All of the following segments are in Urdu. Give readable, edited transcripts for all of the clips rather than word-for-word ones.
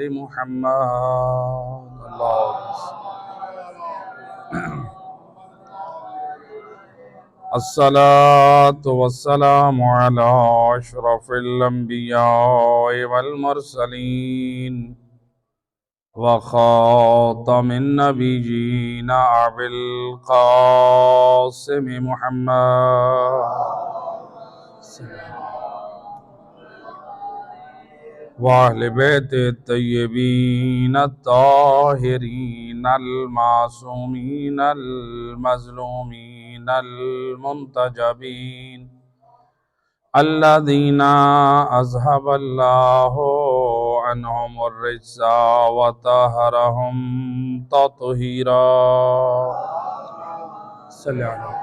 محمد الصلاة والسلام على أشرف الأنبياء والمرسلين وخاتم النبيين أبي القاسم محمد وأهل بيت الطيبين الطاهرين المعصومين المظلومين المنتجبين الذين أذهب الله عنهم الرجس وطهرهم تطهيرا صلی اللہ علیہ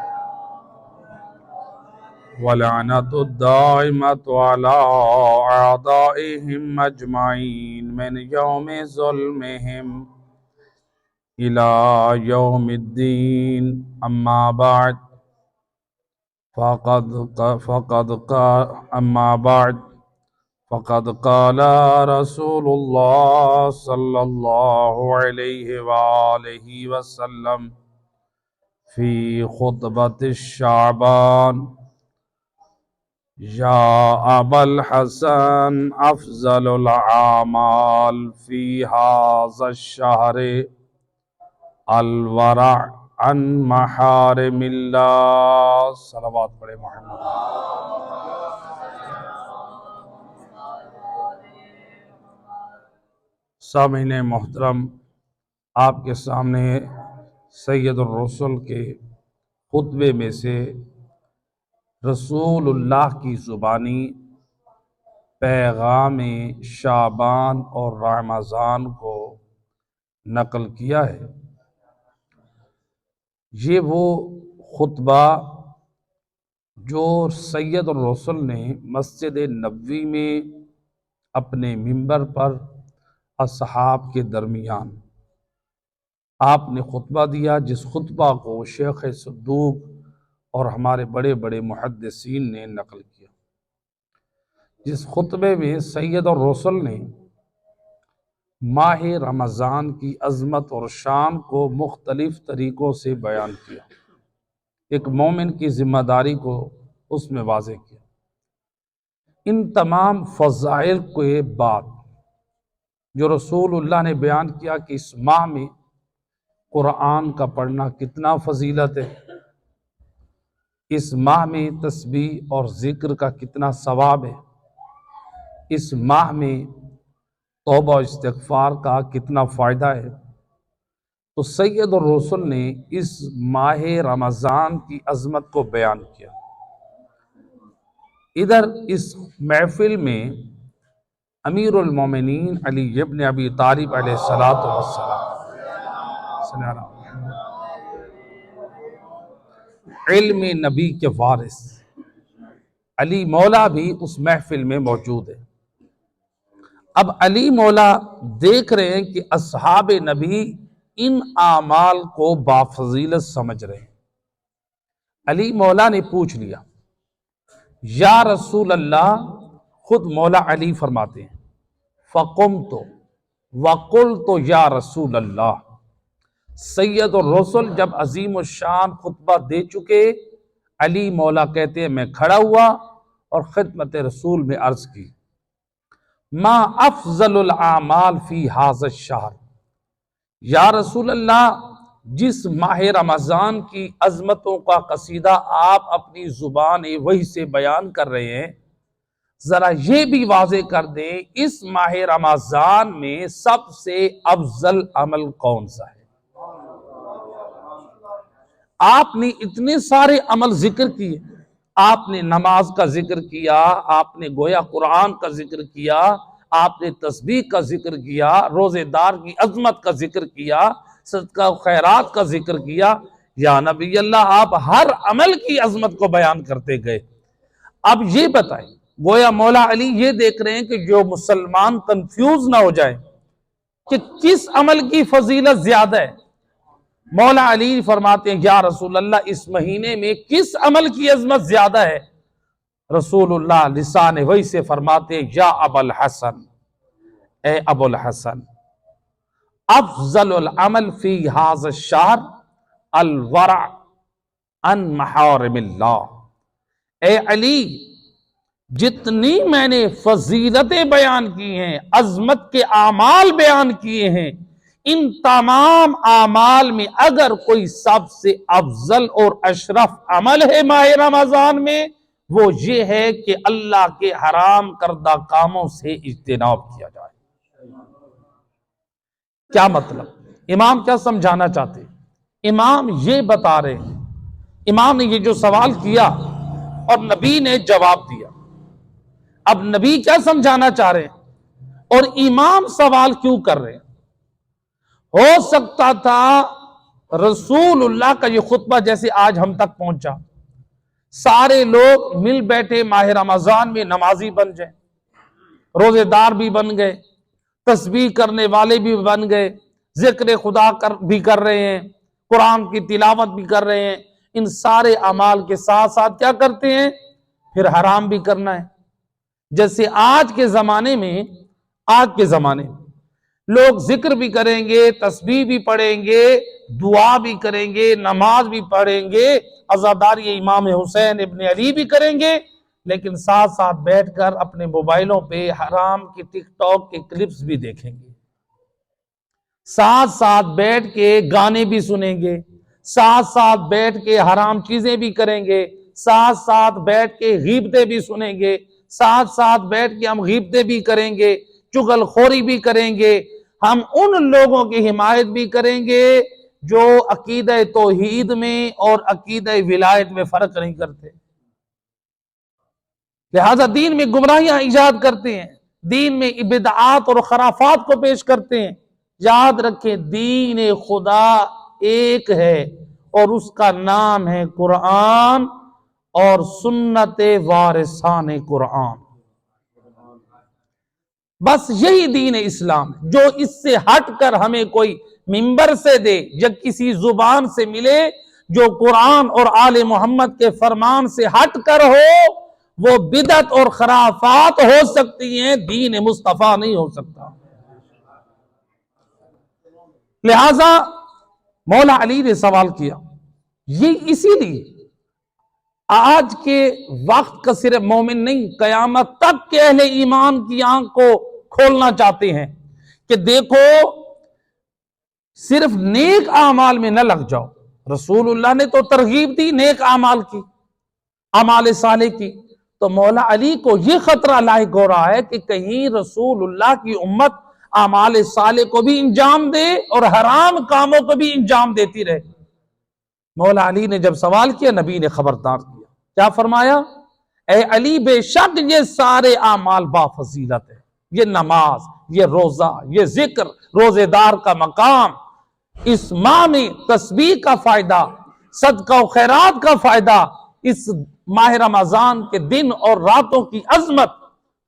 ولعنة الدائمة على أعدائهم أجمعين من يوم ظلمهم إلى يوم الدين أما بعد فقد قال رسول الله صلى الله عليه وآله وسلم في خطبة الشعبان يا أبا الحسن أفضل الأعمال في هذا الشهر الورع عن محارم اللہ. صلوات پڑھے محمد. سامعین محترم، آپ کے سامنے سید الرسل کے خطبے میں سے رسول اللہ کی زبانی پیغام شعبان اور رمضان کو نقل کیا ہے. یہ وہ خطبہ جو سید الرسل نے مسجد نبوی میں اپنے منبر پر اصحاب کے درمیان آپ نے خطبہ دیا، جس خطبہ کو شیخ صدوق اور ہمارے بڑے بڑے محدثین نے نقل کیا. جس خطبے میں سید الرسل نے ماہ رمضان کی عظمت اور شان کو مختلف طریقوں سے بیان کیا، ایک مومن کی ذمہ داری کو اس میں واضح کیا. ان تمام فضائل کے بعد جو رسول اللہ نے بیان کیا کہ اس ماہ میں قرآن کا پڑھنا کتنا فضیلت ہے، اس ماہ میں تسبیح اور ذکر کا کتنا ثواب ہے، اس ماہ میں توبہ و استغفار کا کتنا فائدہ ہے، تو سید الرسل نے اس ماہ رمضان کی عظمت کو بیان کیا. ادھر اس محفل میں امیر المومنین علی ابن ابی طالب علیہ الصلوۃ والسلام علم نبی کے وارث علی مولا بھی اس محفل میں موجود ہے. اب علی مولا دیکھ رہے ہیں کہ اصحاب نبی ان اعمال کو بافضیلت سمجھ رہے ہیں. علی مولا نے پوچھ لیا، یا رسول اللہ، خود مولا علی فرماتے ہیں فقمت وقلت یا رسول اللہ. سید الرسل جب عظیم الشان خطبہ دے چکے، علی مولا کہتے ہیں میں کھڑا ہوا اور خدمت رسول میں عرض کی، ما افضل الاعمال فی ھذا الشہر. یا رسول اللہ، جس ماہ رمضان کی عظمتوں کا قصیدہ آپ اپنی زبان وحی سے بیان کر رہے ہیں، ذرا یہ بھی واضح کر دیں اس ماہ رمضان میں سب سے افضل عمل کون سا ہے؟ آپ نے اتنے سارے عمل ذکر کیے، آپ نے نماز کا ذکر کیا، آپ نے گویا قرآن کا ذکر کیا، آپ نے تسبیح کا ذکر کیا، روزے دار کی عظمت کا ذکر کیا، صدقہ و خیرات کا ذکر کیا. یا نبی اللہ، آپ ہر عمل کی عظمت کو بیان کرتے گئے. اب یہ بتائیں، گویا مولا علی یہ دیکھ رہے ہیں کہ جو مسلمان کنفیوز نہ ہو جائے کہ کس عمل کی فضیلت زیادہ ہے. مولا علی فرماتے ہیں یا رسول اللہ، اس مہینے میں کس عمل کی عظمت زیادہ ہے؟ رسول اللہ لسان وحی سے فرماتے ہیں یا ابا الحسن، اے ابو الحسن افضل العمل فی ھذا الشہر الورع عن محارم اللہ، اے علی جتنی میں نے فضیلتیں بیان کی ہیں، عظمت کے اعمال بیان کیے ہیں، ان تمام اعمال میں اگر کوئی سب سے افضل اور اشرف عمل ہے ماہ رمضان میں، وہ یہ ہے کہ اللہ کے حرام کردہ کاموں سے اجتناب کیا جائے۔ کیا مطلب؟ امام کیا سمجھانا چاہتے ہیں؟ امام یہ بتا رہے ہیں، امام نے یہ جو سوال کیا اور نبی نے جواب دیا، اب نبی کیا سمجھانا چاہ رہے ہیں اور امام سوال کیوں کر رہے ہیں؟ ہو سکتا تھا رسول اللہ کا یہ خطبہ جیسے آج ہم تک پہنچا، سارے لوگ مل بیٹھے ماہ رمضان میں نمازی بن جائیں، روزے دار بھی بن گئے، تسبیح کرنے والے بھی بن گئے، ذکر خدا بھی کر رہے ہیں، قرآن کی تلاوت بھی کر رہے ہیں، ان سارے اعمال کے ساتھ ساتھ کیا کرتے ہیں؟ پھر حرام بھی کرنا ہے۔ جیسے آج کے زمانے میں لوگ ذکر بھی کریں گے، تسبیح بھی پڑھیں گے، دعا بھی کریں گے، نماز بھی پڑھیں گے، عزاداری امام حسین ابن علی بھی کریں گے، لیکن ساتھ ساتھ بیٹھ کر اپنے موبائلوں پہ حرام کی ٹک ٹاک کے کلپس بھی دیکھیں گے، ساتھ ساتھ بیٹھ کے گانے بھی سنیں گے، ساتھ ساتھ بیٹھ کے حرام چیزیں بھی کریں گے، ساتھ ساتھ بیٹھ کے غیبتیں بھی سنیں گے، ساتھ ساتھ بیٹھ کے ہم غیبتیں بھی کریں گے، چغل خوری بھی کریں گے، ہم ان لوگوں کی حمایت بھی کریں گے جو عقیدہ توحید میں اور عقیدہ ولایت میں فرق نہیں کرتے، لہذا دین میں گمراہیاں ایجاد کرتے ہیں، دین میں بدعات اور خرافات کو پیش کرتے ہیں۔ یاد رکھیں دین خدا ایک ہے اور اس کا نام ہے قرآن اور سنت وارثان قرآن، بس یہی دین اسلام۔ جو اس سے ہٹ کر ہمیں کوئی منبر سے دے یا کسی زبان سے ملے جو قرآن اور آل محمد کے فرمان سے ہٹ کر ہو، وہ بدعت اور خرافات ہو سکتی ہیں، دین مصطفیٰ نہیں ہو سکتا۔ لہذا مولا علی نے سوال کیا، یہ اسی لیے آج کے وقت کا صرف مومن نہیں، قیامت تک کے اہل ایمان کی آنکھ کو کھولنا چاہتے ہیں کہ دیکھو صرف نیک اعمال میں نہ لگ جاؤ۔ رسول اللہ نے تو ترغیب دی نیک اعمال کی، اعمال صالح کی، تو مولا علی کو یہ خطرہ لاحق ہو رہا ہے کہ کہیں رسول اللہ کی امت اعمال صالح کو بھی انجام دے اور حرام کاموں کو بھی انجام دیتی رہے۔ مولا علی نے جب سوال کیا، نبی نے خبردار کیا، کیا فرمایا؟ اے علی بے شک یہ سارے اعمال بافضیلت ہے، یہ نماز، یہ روزہ، یہ ذکر، روزے دار کا مقام، اس ماہ میں تسبیح کا فائدہ، صدقہ و خیرات کا فائدہ، اس ماہ رمضان کے دن اور راتوں کی عظمت،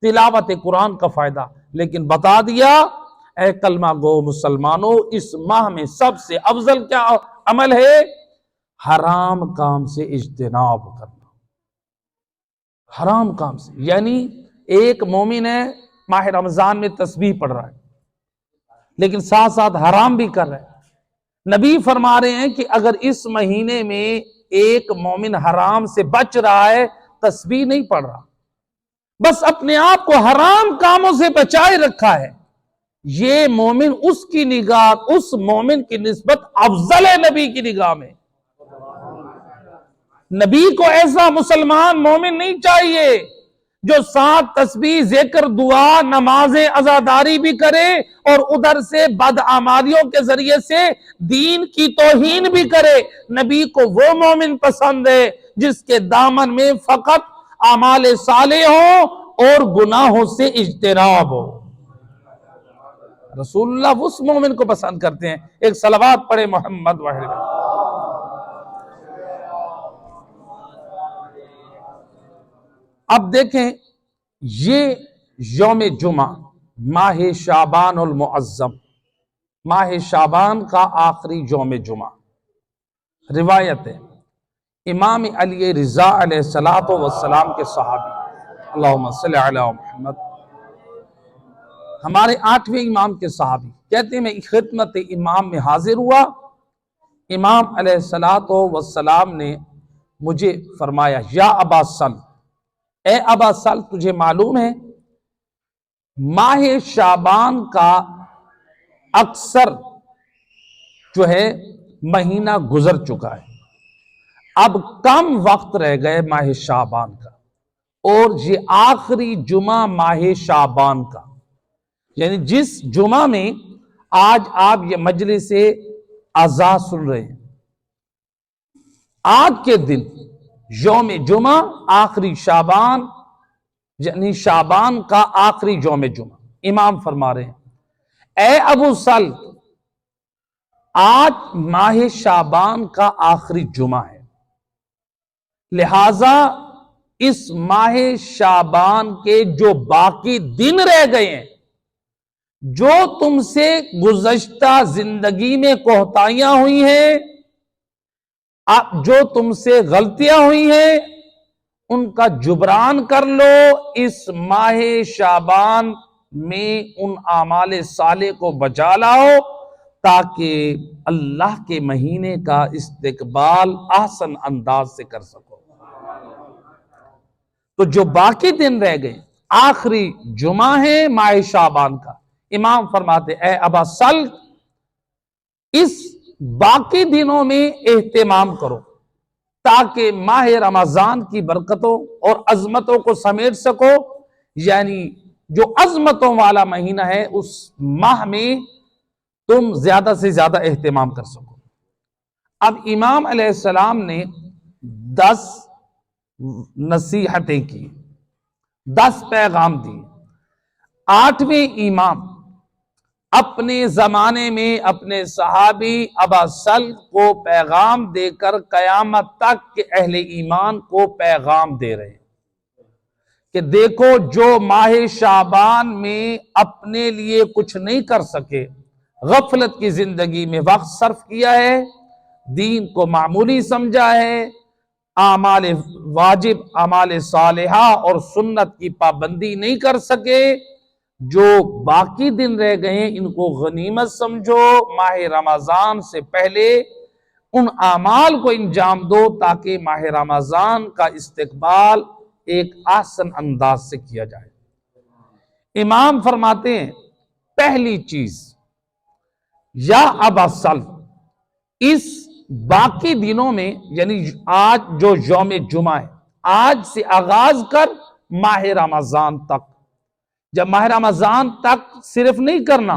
تلاوت قرآن کا فائدہ، لیکن بتا دیا اے کلمہ گو مسلمانوں اس ماہ میں سب سے افضل کیا عمل ہے؟ حرام کام سے اجتناب کرنا، حرام کام سے، یعنی ایک مومن ہے ماہ رمضان میں تسبیح پڑھ رہا ہے لیکن ساتھ ساتھ حرام بھی کر رہا ہے۔ نبی فرما رہے ہیں کہ اگر اس مہینے میں ایک مومن حرام سے بچ رہا ہے، تسبیح نہیں پڑھ رہا، بس اپنے آپ کو حرام کاموں سے بچائے رکھا ہے، یہ مومن اس کی نگاہ، اس مومن کی نسبت افضل ہے نبی کی نگاہ میں۔ نبی کو ایسا مسلمان مومن نہیں چاہیے جو ساتھ تسبیح، ذکر، دعا، نمازیں، عزاداری بھی کرے اور ادھر سے بدعمالیوں کے ذریعے سے دین کی توہین بھی کرے۔ نبی کو وہ مومن پسند ہے جس کے دامن میں فقط اعمال صالح ہو اور گناہوں سے اجتناب ہو۔ رسول اللہ اس مومن کو پسند کرتے ہیں۔ ایک صلوات پڑھے محمد وحید۔ اب دیکھیں یہ یوم جمعہ ماہ شعبان المعظم، ماہ شعبان کا آخری یوم جمعہ، روایت ہے امام علی رضا علیہ السلام کے صحابی، اللہم صلی علی محمد، ہمارے 8ویں امام کے صحابی کہتے ہیں میں خدمت امام میں حاضر ہوا، امام علیہ الصلوۃ والسلام نے مجھے فرمایا یا ابا سل، اے ابا سل تجھے معلوم ہے ماہ شعبان کا اکثر جو ہے مہینہ گزر چکا ہے، اب کم وقت رہ گئے ماہ شعبان کا، اور یہ آخری جمعہ ماہ شعبان کا، یعنی جس جمعہ میں آج آپ یہ مجلس عزا سن رہے ہیں، آج کے دن یوم جمعہ آخری شعبان، یعنی شعبان کا آخری یوم جمعہ، امام فرما رہے ہیں اے ابو سل آج ماہ شعبان کا آخری جمعہ ہے، لہذا اس ماہ شعبان کے جو باقی دن رہ گئے ہیں، جو تم سے گزشتہ زندگی میں کوتاہیاں ہوئی ہیں، جو تم سے غلطیاں ہوئی ہیں، ان کا جبران کر لو، اس ماہ شعبان میں ان اعمال صالح کو بجا لاؤ تاکہ اللہ کے مہینے کا استقبال احسن انداز سے کر سکو۔ تو جو باقی دن رہ گئے آخری جمعہ ہے ماہ شعبان کا، امام فرماتے اے ابا سل اس باقی دنوں میں اہتمام کرو تاکہ ماہ رمضان کی برکتوں اور عظمتوں کو سمیٹ سکو، یعنی جو عظمتوں والا مہینہ ہے اس ماہ میں تم زیادہ سے زیادہ اہتمام کر سکو۔ اب امام علیہ السلام نے 10 نصیحتیں کی، 10 پیغام دیے۔ 8ویں امام اپنے زمانے میں اپنے صحابی ابا سل کو پیغام دے کر قیامت تک کے اہل ایمان کو پیغام دے رہے ہیں کہ دیکھو جو ماہ شعبان میں اپنے لیے کچھ نہیں کر سکے، غفلت کی زندگی میں وقت صرف کیا ہے، دین کو معمولی سمجھا ہے، اعمال واجب، اعمال صالحہ اور سنت کی پابندی نہیں کر سکے، جو باقی دن رہ گئے ہیں ان کو غنیمت سمجھو، ماہ رمضان سے پہلے ان اعمال کو انجام دو تاکہ ماہ رمضان کا استقبال ایک احسن انداز سے کیا جائے۔ امام فرماتے ہیں پہلی چیز یا ابا سل اس باقی دنوں میں، یعنی آج جو یوم جمعہ ہے، آج سے آغاز کر ماہ رمضان تک، جب ماہ رمضان تک صرف نہیں کرنا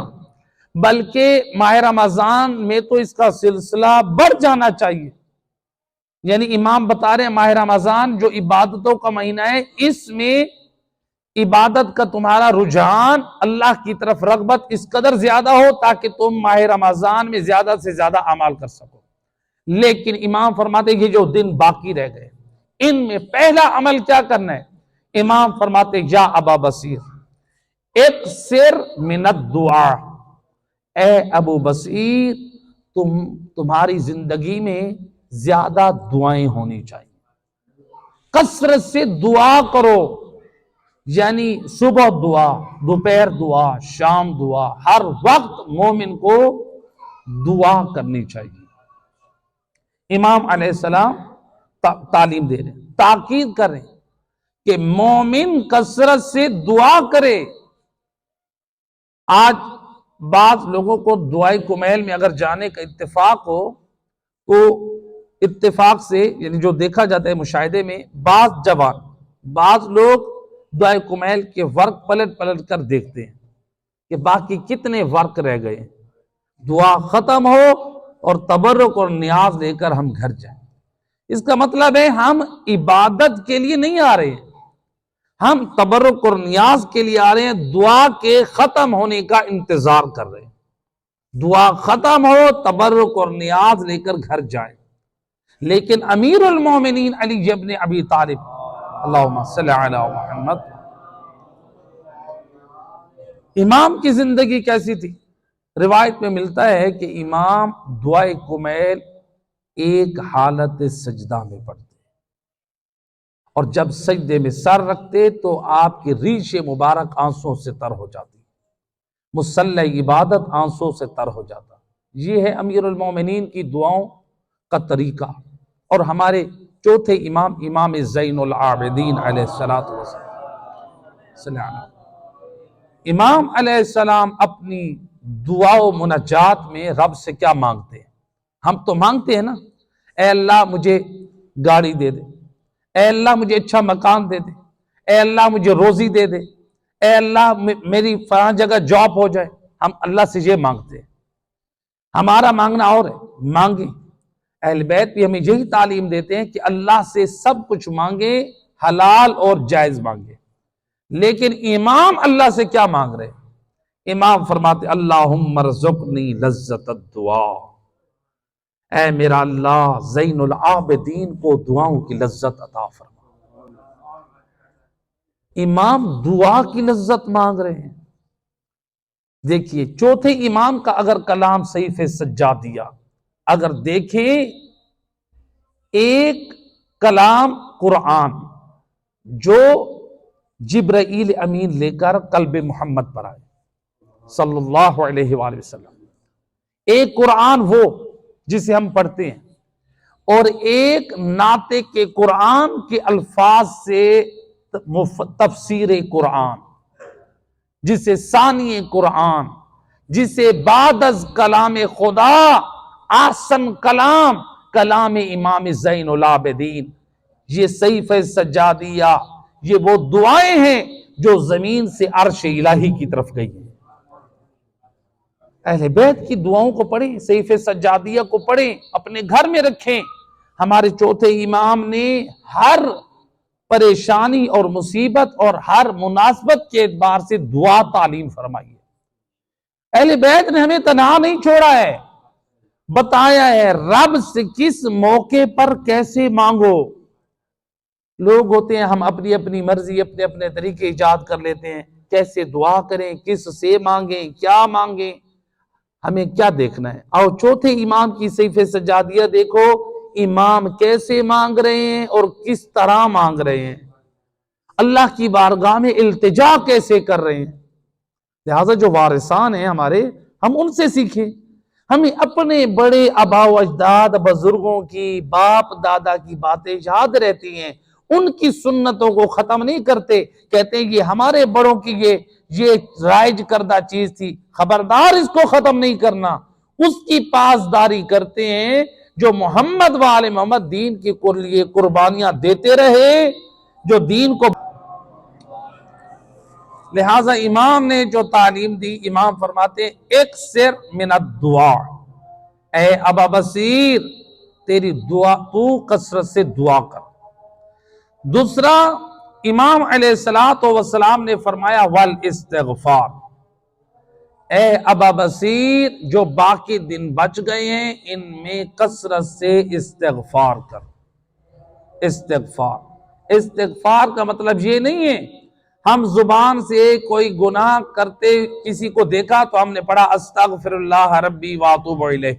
بلکہ ماہ رمضان میں تو اس کا سلسلہ بڑھ جانا چاہیے، یعنی امام بتا رہے ہیں ماہ رمضان جو عبادتوں کا مہینہ ہے، اس میں عبادت کا تمہارا رجحان، اللہ کی طرف رغبت اس قدر زیادہ ہو تاکہ تم ماہ رمضان میں زیادہ سے زیادہ اعمال کر سکو۔ لیکن امام فرماتے ہیں یہ جو دن باقی رہ گئے ان میں پہلا عمل کیا کرنا ہے؟ امام فرماتے ہیں یا ابا بصیر اکثر من الدعاء، اے ابو بصیر تمہاری زندگی میں زیادہ دعائیں ہونی چاہیے، کثرت سے دعا کرو، یعنی صبح دعا، دوپہر دعا، شام دعا، ہر وقت مومن کو دعا کرنی چاہیے۔ امام علیہ السلام تعلیم دے رہے ہیں، تاکید کر رہے ہیں کہ مومن کثرت سے دعا کرے۔ آج بعض لوگوں کو دعائے کمیل میں اگر جانے کا اتفاق ہو تو اتفاق سے، یعنی جو دیکھا جاتا ہے مشاہدے میں، بعض لوگ دعائے کمیل کے ورق پلٹ پلٹ کر دیکھتے ہیں کہ باقی کتنے ورق رہ گئے، دعا ختم ہو اور تبرک اور نیاز لے کر ہم گھر جائیں۔ اس کا مطلب ہے ہم عبادت کے لیے نہیں آ رہے ہیں، ہم تبرک اور نیاز کے لیے آ رہے ہیں، دعا کے ختم ہونے کا انتظار کر رہے ہیں، دعا ختم ہو تبرک اور نیاز لے کر گھر جائیں۔ لیکن امیر المومنین علی ابن ابی طالب اللہم صلی علی محمد، امام کی زندگی کیسی تھی؟ روایت میں ملتا ہے کہ امام دعائے کمیل ایک حالت سجدہ میں پڑھتے اور جب سجدے میں سر رکھتے تو آپ کی ریش مبارک آنسوں سے تر ہو جاتی، مسلح عبادت آنسوں سے تر ہو جاتا۔ یہ ہے امیر المومنین کی دعاؤں کا طریقہ۔ اور ہمارے چوتھے امام، امام زین العابدین علیہ السلام، امام علیہ السلام اپنی دعا و مناجات میں رب سے کیا مانگتے ہیں؟ ہم تو مانگتے ہیں نا، اے اللہ مجھے گاڑی دے دے، اے اللہ مجھے اچھا مکان دے دے، اے اللہ مجھے روزی دے دے، اے اللہ میری فلاں جگہ جاب ہو جائے۔ ہم اللہ سے یہ مانگتے ہیں۔ ہمارا مانگنا اور ہے، مانگیں۔ اہل بیت بھی ہمیں یہی تعلیم دیتے ہیں کہ اللہ سے سب کچھ مانگے، حلال اور جائز مانگے۔ لیکن امام اللہ سے کیا مانگ رہے ہیں؟ امام فرماتے اللہم ارزقنی لذت الدعا، اے میرا اللہ زین العابدین کو دعاؤں کی لذت عطا فرما۔ امام دعا کی لذت مانگ رہے ہیں۔ دیکھیے چوتھے امام کا اگر کلام صحیفہ سجادیہ اگر دیکھیں، ایک کلام قرآن جو جبرائیل امین لے کر قلب محمد پر آئے صلی اللہ علیہ وآلہ وسلم، ایک قرآن وہ جسے ہم پڑھتے ہیں، اور ایک ناطق کے قرآن کے الفاظ سے تفسیر قرآن، جسے ثانی قرآن، جسے بعد از کلام خدا احسن کلام کلام امام زین العابدین۔ یہ صحیفہ سجادیہ یہ وہ دعائیں ہیں جو زمین سے عرش الہی کی طرف گئی ہیں۔ اہل بیت کی دعاؤں کو پڑھیں، صحیفہ سجادیہ کو پڑھیں، اپنے گھر میں رکھیں۔ ہمارے چوتھے امام نے ہر پریشانی اور مصیبت اور ہر مناسبت کے اعتبار سے دعا تعلیم فرمائی ہے۔ اہل بیت نے ہمیں تنہا نہیں چھوڑا ہے، بتایا ہے رب سے کس موقع پر کیسے مانگو۔ لوگ ہوتے ہیں ہم اپنی اپنی مرضی اپنے اپنے طریقے ایجاد کر لیتے ہیں، کیسے دعا کریں، کس سے مانگیں، کیا مانگیں۔ ہمیں کیا دیکھنا ہے؟ آؤ چوتھے امام کی صحیفہ سجادیہ دیکھو، امام کیسے مانگ رہے ہیں اور کس طرح مانگ رہے ہیں، اللہ کی بارگاہ میں التجا کیسے کر رہے ہیں۔ لہٰذا جو وارثان ہیں ہمارے، ہم ان سے سیکھیں۔ ہمیں اپنے بڑے آبا و اجداد بزرگوں کی، باپ دادا کی باتیں یاد رہتی ہیں، ان کی سنتوں کو ختم نہیں کرتے، کہتے ہیں یہ ہمارے بڑوں کی یہ رائج کردہ چیز تھی، خبردار اس کو ختم نہیں کرنا۔ اس کی پاسداری کرتے ہیں جو محمد و آل محمد دین کے لیے قربانیاں دیتے رہے، جو دین کو۔ لہٰذا امام نے جو تعلیم دی، امام فرماتے اکثر من الدعا، اے ابا بصیر تیری دعا تو کثرت سے دعا کر۔ دوسرا امام علیہ السلام نے فرمایا والاستغفار، اے ابا بصیر جو باقی دن بچ گئے ہیں ان میں کثرت سے استغفار کر۔ استغفار کا مطلب یہ نہیں ہے ہم زبان سے کوئی گناہ کرتے کسی کو دیکھا تو ہم نے پڑھا استغفر اللہ ربی واتوب الیہ،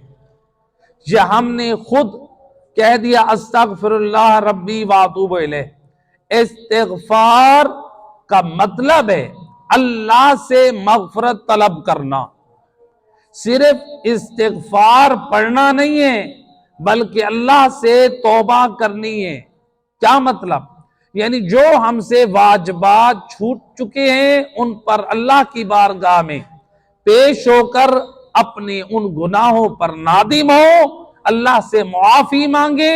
یا ہم نے خود کہہ دیا استغفر اللہ ربی واتوب الیہ۔ استغفار کا مطلب ہے اللہ سے مغفرت طلب کرنا، صرف استغفار پڑھنا نہیں ہے بلکہ اللہ سے توبہ کرنی ہے۔ کیا مطلب؟ یعنی جو ہم سے واجبات چھوٹ چکے ہیں ان پر اللہ کی بارگاہ میں پیش ہو کر اپنے ان گناہوں پر نادم ہو، اللہ سے معافی مانگے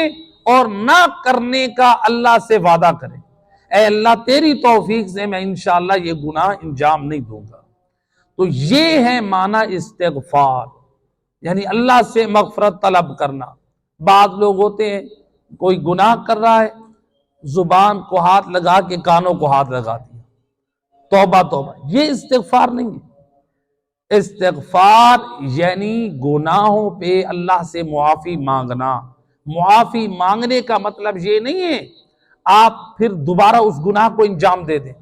اور نہ کرنے کا اللہ سے وعدہ کرے، اے اللہ تیری توفیق سے میں انشاءاللہ یہ گناہ انجام نہیں دوں گا۔ تو یہ ہے معنی استغفار، یعنی اللہ سے مغفرت طلب کرنا۔ بعض لوگ ہوتے ہیں کوئی گناہ کر رہا ہے، زبان کو ہاتھ لگا کے کانوں کو ہاتھ لگا دیا، توبہ توبہ، یہ استغفار نہیں ہے۔ استغفار یعنی گناہوں پہ اللہ سے معافی مانگنا۔ معافی مانگنے کا مطلب یہ نہیں ہے آپ پھر دوبارہ اس گناہ کو انجام دے دیں۔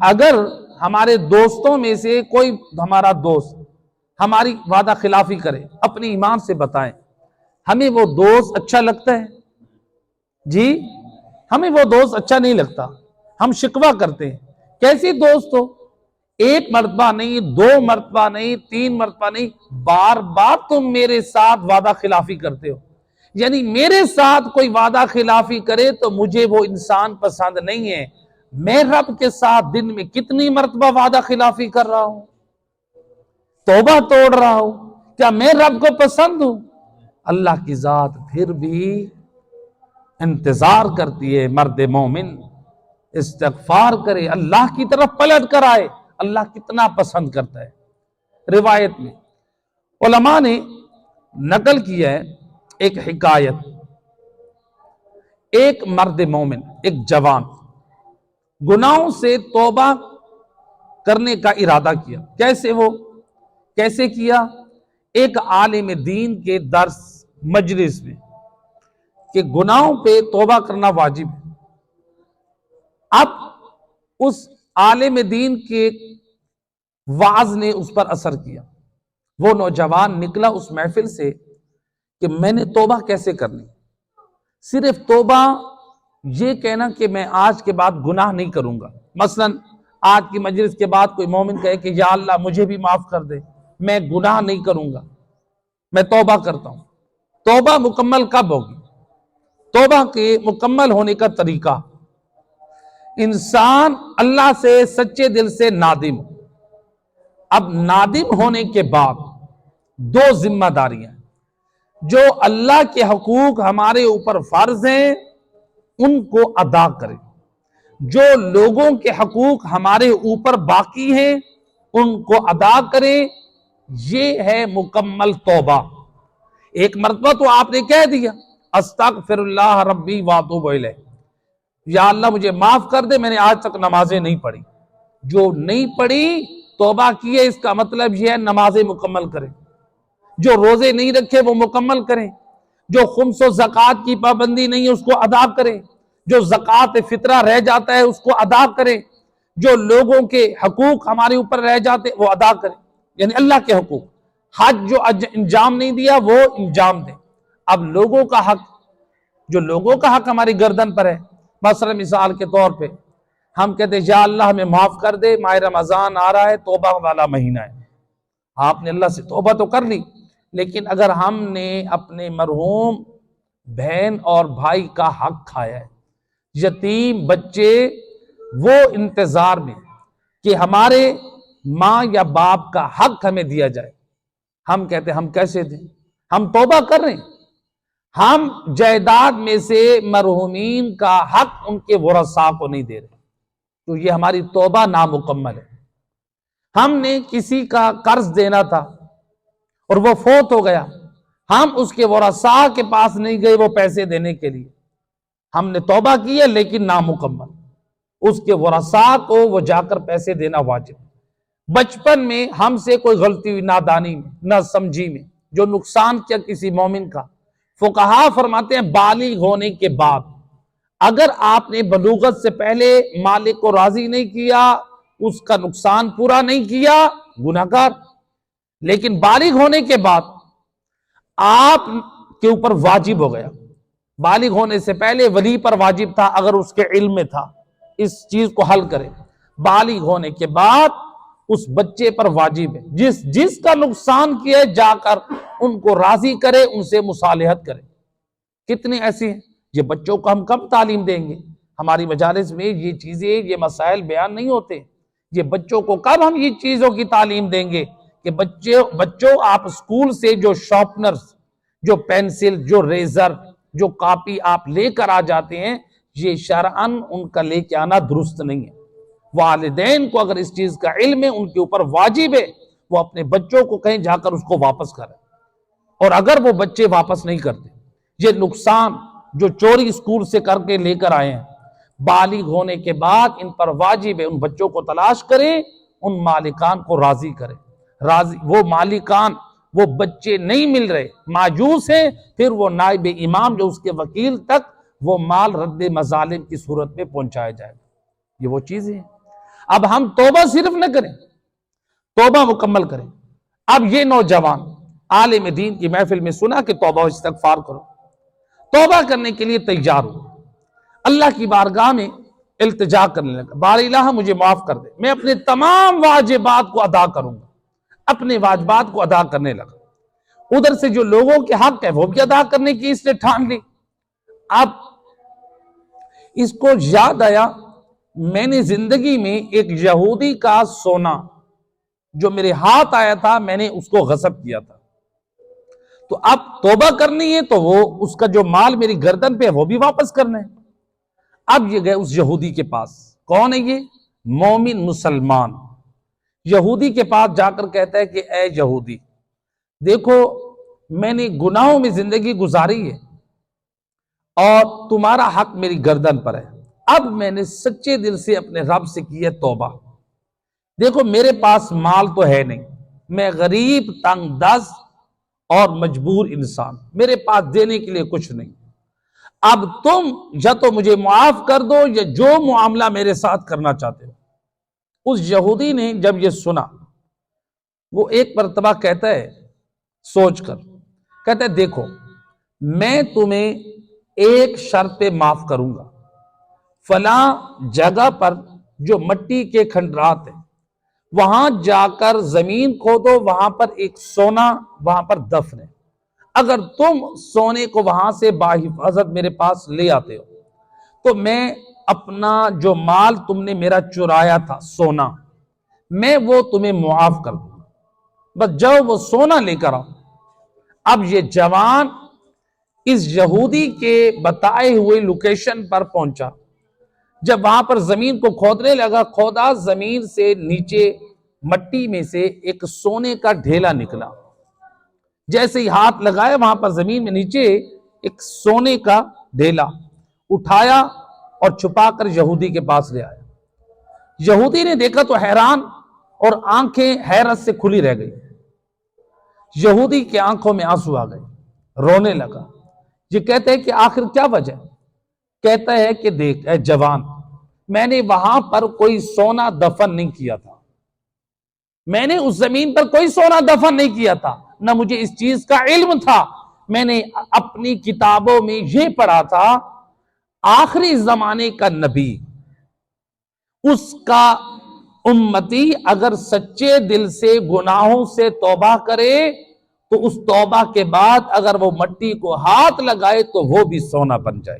اگر ہمارے دوستوں میں سے کوئی ہمارا دوست ہماری وعدہ خلافی کرے، اپنے ایمان سے بتائیں ہمیں وہ دوست اچھا لگتا ہے؟ جی ہمیں وہ دوست اچھا نہیں لگتا، ہم شکوہ کرتے ہیں۔ کیسی دوست ہو؟ ایک مرتبہ نہیں، دو مرتبہ نہیں، تین مرتبہ نہیں، بار بار تم میرے ساتھ وعدہ خلافی کرتے ہو. یعنی میرے ساتھ کوئی وعدہ خلافی کرے تو مجھے وہ انسان پسند نہیں ہے. میں رب کے ساتھ دن میں کتنی مرتبہ وعدہ خلافی کر رہا ہوں، توبہ توڑ رہا ہوں، کیا میں رب کو پسند ہوں؟ اللہ کی ذات پھر بھی انتظار کرتی ہے مرد مومن استغفار کرے، اللہ کی طرف پلٹ کر آئے. اللہ کتنا پسند کرتا ہے. روایت میں علماء نے نقل کیا ہے ایک حکایت. ایک مرد مومن، ایک جوان، گناہوں سے توبہ کرنے کا ارادہ کیا. کیسے کیا؟ ایک عالم دین کے درس مجلس میں کہ گناہوں پہ توبہ کرنا واجب ہے. اب اس عالم دین کے وعظ نے اس پر اثر کیا. وہ نوجوان نکلا اس محفل سے کہ میں نے توبہ کیسے کرنی. صرف توبہ یہ کہنا کہ میں آج کے بعد گناہ نہیں کروں گا. مثلا آج کی مجلس کے بعد کوئی مومن کہے کہ یا اللہ مجھے بھی معاف کر دے، میں گناہ نہیں کروں گا، میں توبہ کرتا ہوں. توبہ مکمل کب ہوگی؟ توبہ کے مکمل ہونے کا طریقہ، انسان اللہ سے سچے دل سے نادم. اب نادم ہونے کے بعد دو ذمہ داریاں، جو اللہ کے حقوق ہمارے اوپر فرض ہیں ان کو ادا کریں، جو لوگوں کے حقوق ہمارے اوپر باقی ہیں ان کو ادا کریں. یہ ہے مکمل توبہ. ایک مرتبہ تو آپ نے کہہ دیا استغفر اللہ ربی واتوب الیہ، یا اللہ مجھے معاف کر دے، میں نے آج تک نمازیں نہیں پڑھی. جو نہیں پڑھی توبہ کی ہے، اس کا مطلب یہ ہے نمازیں مکمل کریں. جو روزے نہیں رکھے وہ مکمل کریں. جو خمس و زکوٰۃ کی پابندی نہیں ہے اس کو ادا کریں. جو زکوٰۃ فطرہ رہ جاتا ہے اس کو ادا کریں. جو لوگوں کے حقوق ہمارے اوپر رہ جاتے وہ ادا کریں، یعنی اللہ کے حقوق. حج جو انجام نہیں دیا وہ انجام دیں. اب لوگوں کا حق، جو لوگوں کا حق ہماری گردن پر ہے، مثلا مثال کے طور پہ ہم کہتے ہیں یا اللہ ہمیں معاف کر دے، ماہ رمضان آ رہا ہے، توبہ والا مہینہ ہے. آپ نے اللہ سے توبہ تو کر لی، لیکن اگر ہم نے اپنے مرحوم بہن اور بھائی کا حق کھایا ہے، یتیم بچے وہ انتظار میں کہ ہمارے ماں یا باپ کا حق ہمیں دیا جائے، ہم کہتے ہیں ہم کیسے دیں؟ ہم توبہ کر رہے ہیں، ہم جائیداد میں سے مرحومین کا حق ان کے ورثاء کو نہیں دے رہے، تو یہ ہماری توبہ نامکمل ہے. ہم نے کسی کا قرض دینا تھا اور وہ فوت ہو گیا، ہم اس کے ورثاء کے پاس نہیں گئے وہ پیسے دینے کے لیے. ہم نے توبہ کی ہے لیکن نامکمل. اس کے ورثاء کو وہ جا کر پیسے دینا واجب. بچپن میں ہم سے کوئی غلطی ہوئی، نادانی میں، نہ سمجھی میں، جو نقصان کیا کسی مومن کا، فقہا فرماتے ہیں بالغ ہونے کے بعد اگر آپ نے بلوغت سے پہلے مالک کو راضی نہیں کیا، اس کا نقصان پورا نہیں کیا، گناہ گار. لیکن بالغ ہونے کے بعد آپ کے اوپر واجب ہو گیا. بالغ ہونے سے پہلے ولی پر واجب تھا اگر اس کے علم میں تھا اس چیز کو حل کرے. بالغ ہونے کے بعد اس بچے پر واجب ہے جس کا نقصان کیا جا کر ان کو راضی کرے، ان سے مصالحت کرے. کتنے ایسے ہیں؟ یہ بچوں کو ہم کب تعلیم دیں گے؟ ہماری مجالس میں یہ چیزیں، یہ مسائل بیان نہیں ہوتے. یہ بچوں کو کب ہم یہ چیزوں کی تعلیم دیں گے کہ بچوں آپ اسکول سے جو شارپنرز، جو پینسل، جو ریزر، جو کاپی آپ لے کر آ جاتے ہیں، یہ شرعاً ان کا لے کے آنا درست نہیں ہے. والدین کو اگر اس چیز کا علم ہے ان کے اوپر واجب ہے وہ اپنے بچوں کو کہیں جا کر اس کو واپس کریں. اور اگر وہ بچے واپس نہیں کرتے، یہ نقصان جو چوری اسکول سے کر کے لے کر آئے ہیں، بالغ ہونے کے بعد ان پر واجب ہے ان بچوں کو تلاش کریں، ان مالکان کو راضی کریں. وہ مالکان، وہ بچے نہیں مل رہے، ماجوس ہیں، پھر وہ نائب امام جو اس کے وکیل تک وہ مال رد مظالم کی صورت میں پہنچایا جائے. یہ وہ چیزیں ہیں. اب ہم توبہ صرف نہ کریں، توبہ مکمل کریں. اب یہ نوجوان عالم دین کی محفل میں سنا کہ توبہ و استغفار کرو، توبہ کرنے کے لیے تیار ہو. اللہ کی بارگاہ میں التجا کرنے لگا، بار الہ مجھے معاف کر دے، میں اپنے تمام واجبات کو ادا کروں گا، اپنے واجبات کو ادا کرنے لگا۔ ادھر سے جو لوگوں کے حق ہے وہ بھی ادا کرنے کی اس نے ٹھان لی۔ اب اس کو یاد آیا، میں نے زندگی میں ایک یہودی کا سونا جو میرے ہاتھ آیا تھا میں نے اس کو غصب کیا تھا، تو اب توبہ کرنی ہے تو وہ اس کا جو مال میری گردن پہ ہے وہ بھی واپس کرنا ہے۔ اب یہ گئے اس یہودی کے پاس، کون ہے یہ؟ مومن مسلمان یہودی کے پاس جا کر کہتا ہے کہ اے یہودی، دیکھو میں نے گناہوں میں زندگی گزاری ہے اور تمہارا حق میری گردن پر ہے، اب میں نے سچے دل سے اپنے رب سے کی ہے توبہ۔ دیکھو میرے پاس مال تو ہے نہیں، میں غریب، تنگ دست اور مجبور انسان، میرے پاس دینے کے لیے کچھ نہیں، اب تم یا تو مجھے معاف کر دو یا جو معاملہ میرے ساتھ کرنا چاہتے ہو۔ اس یہودی نے جب یہ سنا، وہ ایک مرتبہ کہتا ہے سوچ کر، کہتا ہے دیکھو میں تمہیں ایک شرط پہ معاف کروں گا، فلاں جگہ پر جو مٹی کے کھنڈرات ہیں وہاں جا کر زمین کھودو، وہاں پر ایک سونا وہاں پر دفن ہے، اگر تم سونے کو وہاں سے باحفاظت میرے پاس لے آتے ہو تو میں اپنا جو مال تم نے میرا چرایا تھا سونا، میں وہ تمہیں معاف کر دوں، بس جاؤ وہ سونا لے کر آؤ۔ اب یہ جوان اس یہودی کے بتائے ہوئے لوکیشن پر پہنچا، جب وہاں پر زمین کو کھودنے لگا، کھودا، زمین سے نیچے مٹی میں سے ایک سونے کا ڈھیلا نکلا، جیسے ہی ہاتھ لگایا وہاں پر زمین میں نیچے ایک سونے کا ڈھیلا اٹھایا اور چھپا کر یہودی کے پاس لے آیا۔ یہودی نے دیکھا تو حیران اور آنکھیں حیرت سے کھلی رہ گئی، یہودی کی آنکھوں میں آنسو آ گئے، رونے لگا۔ یہ کہتے ہیں کہ آخر کیا وجہ؟ کہتا ہے کہ دیکھ اے جوان، میں نے وہاں پر کوئی سونا دفن نہیں کیا تھا، میں نے اس زمین پر کوئی سونا دفن نہیں کیا تھا، نہ مجھے اس چیز کا علم تھا، میں نے اپنی کتابوں میں یہ پڑھا تھا آخری زمانے کا نبی، اس کا امتی اگر سچے دل سے گناہوں سے توبہ کرے تو اس توبہ کے بعد اگر وہ مٹی کو ہاتھ لگائے تو وہ بھی سونا بن جائے۔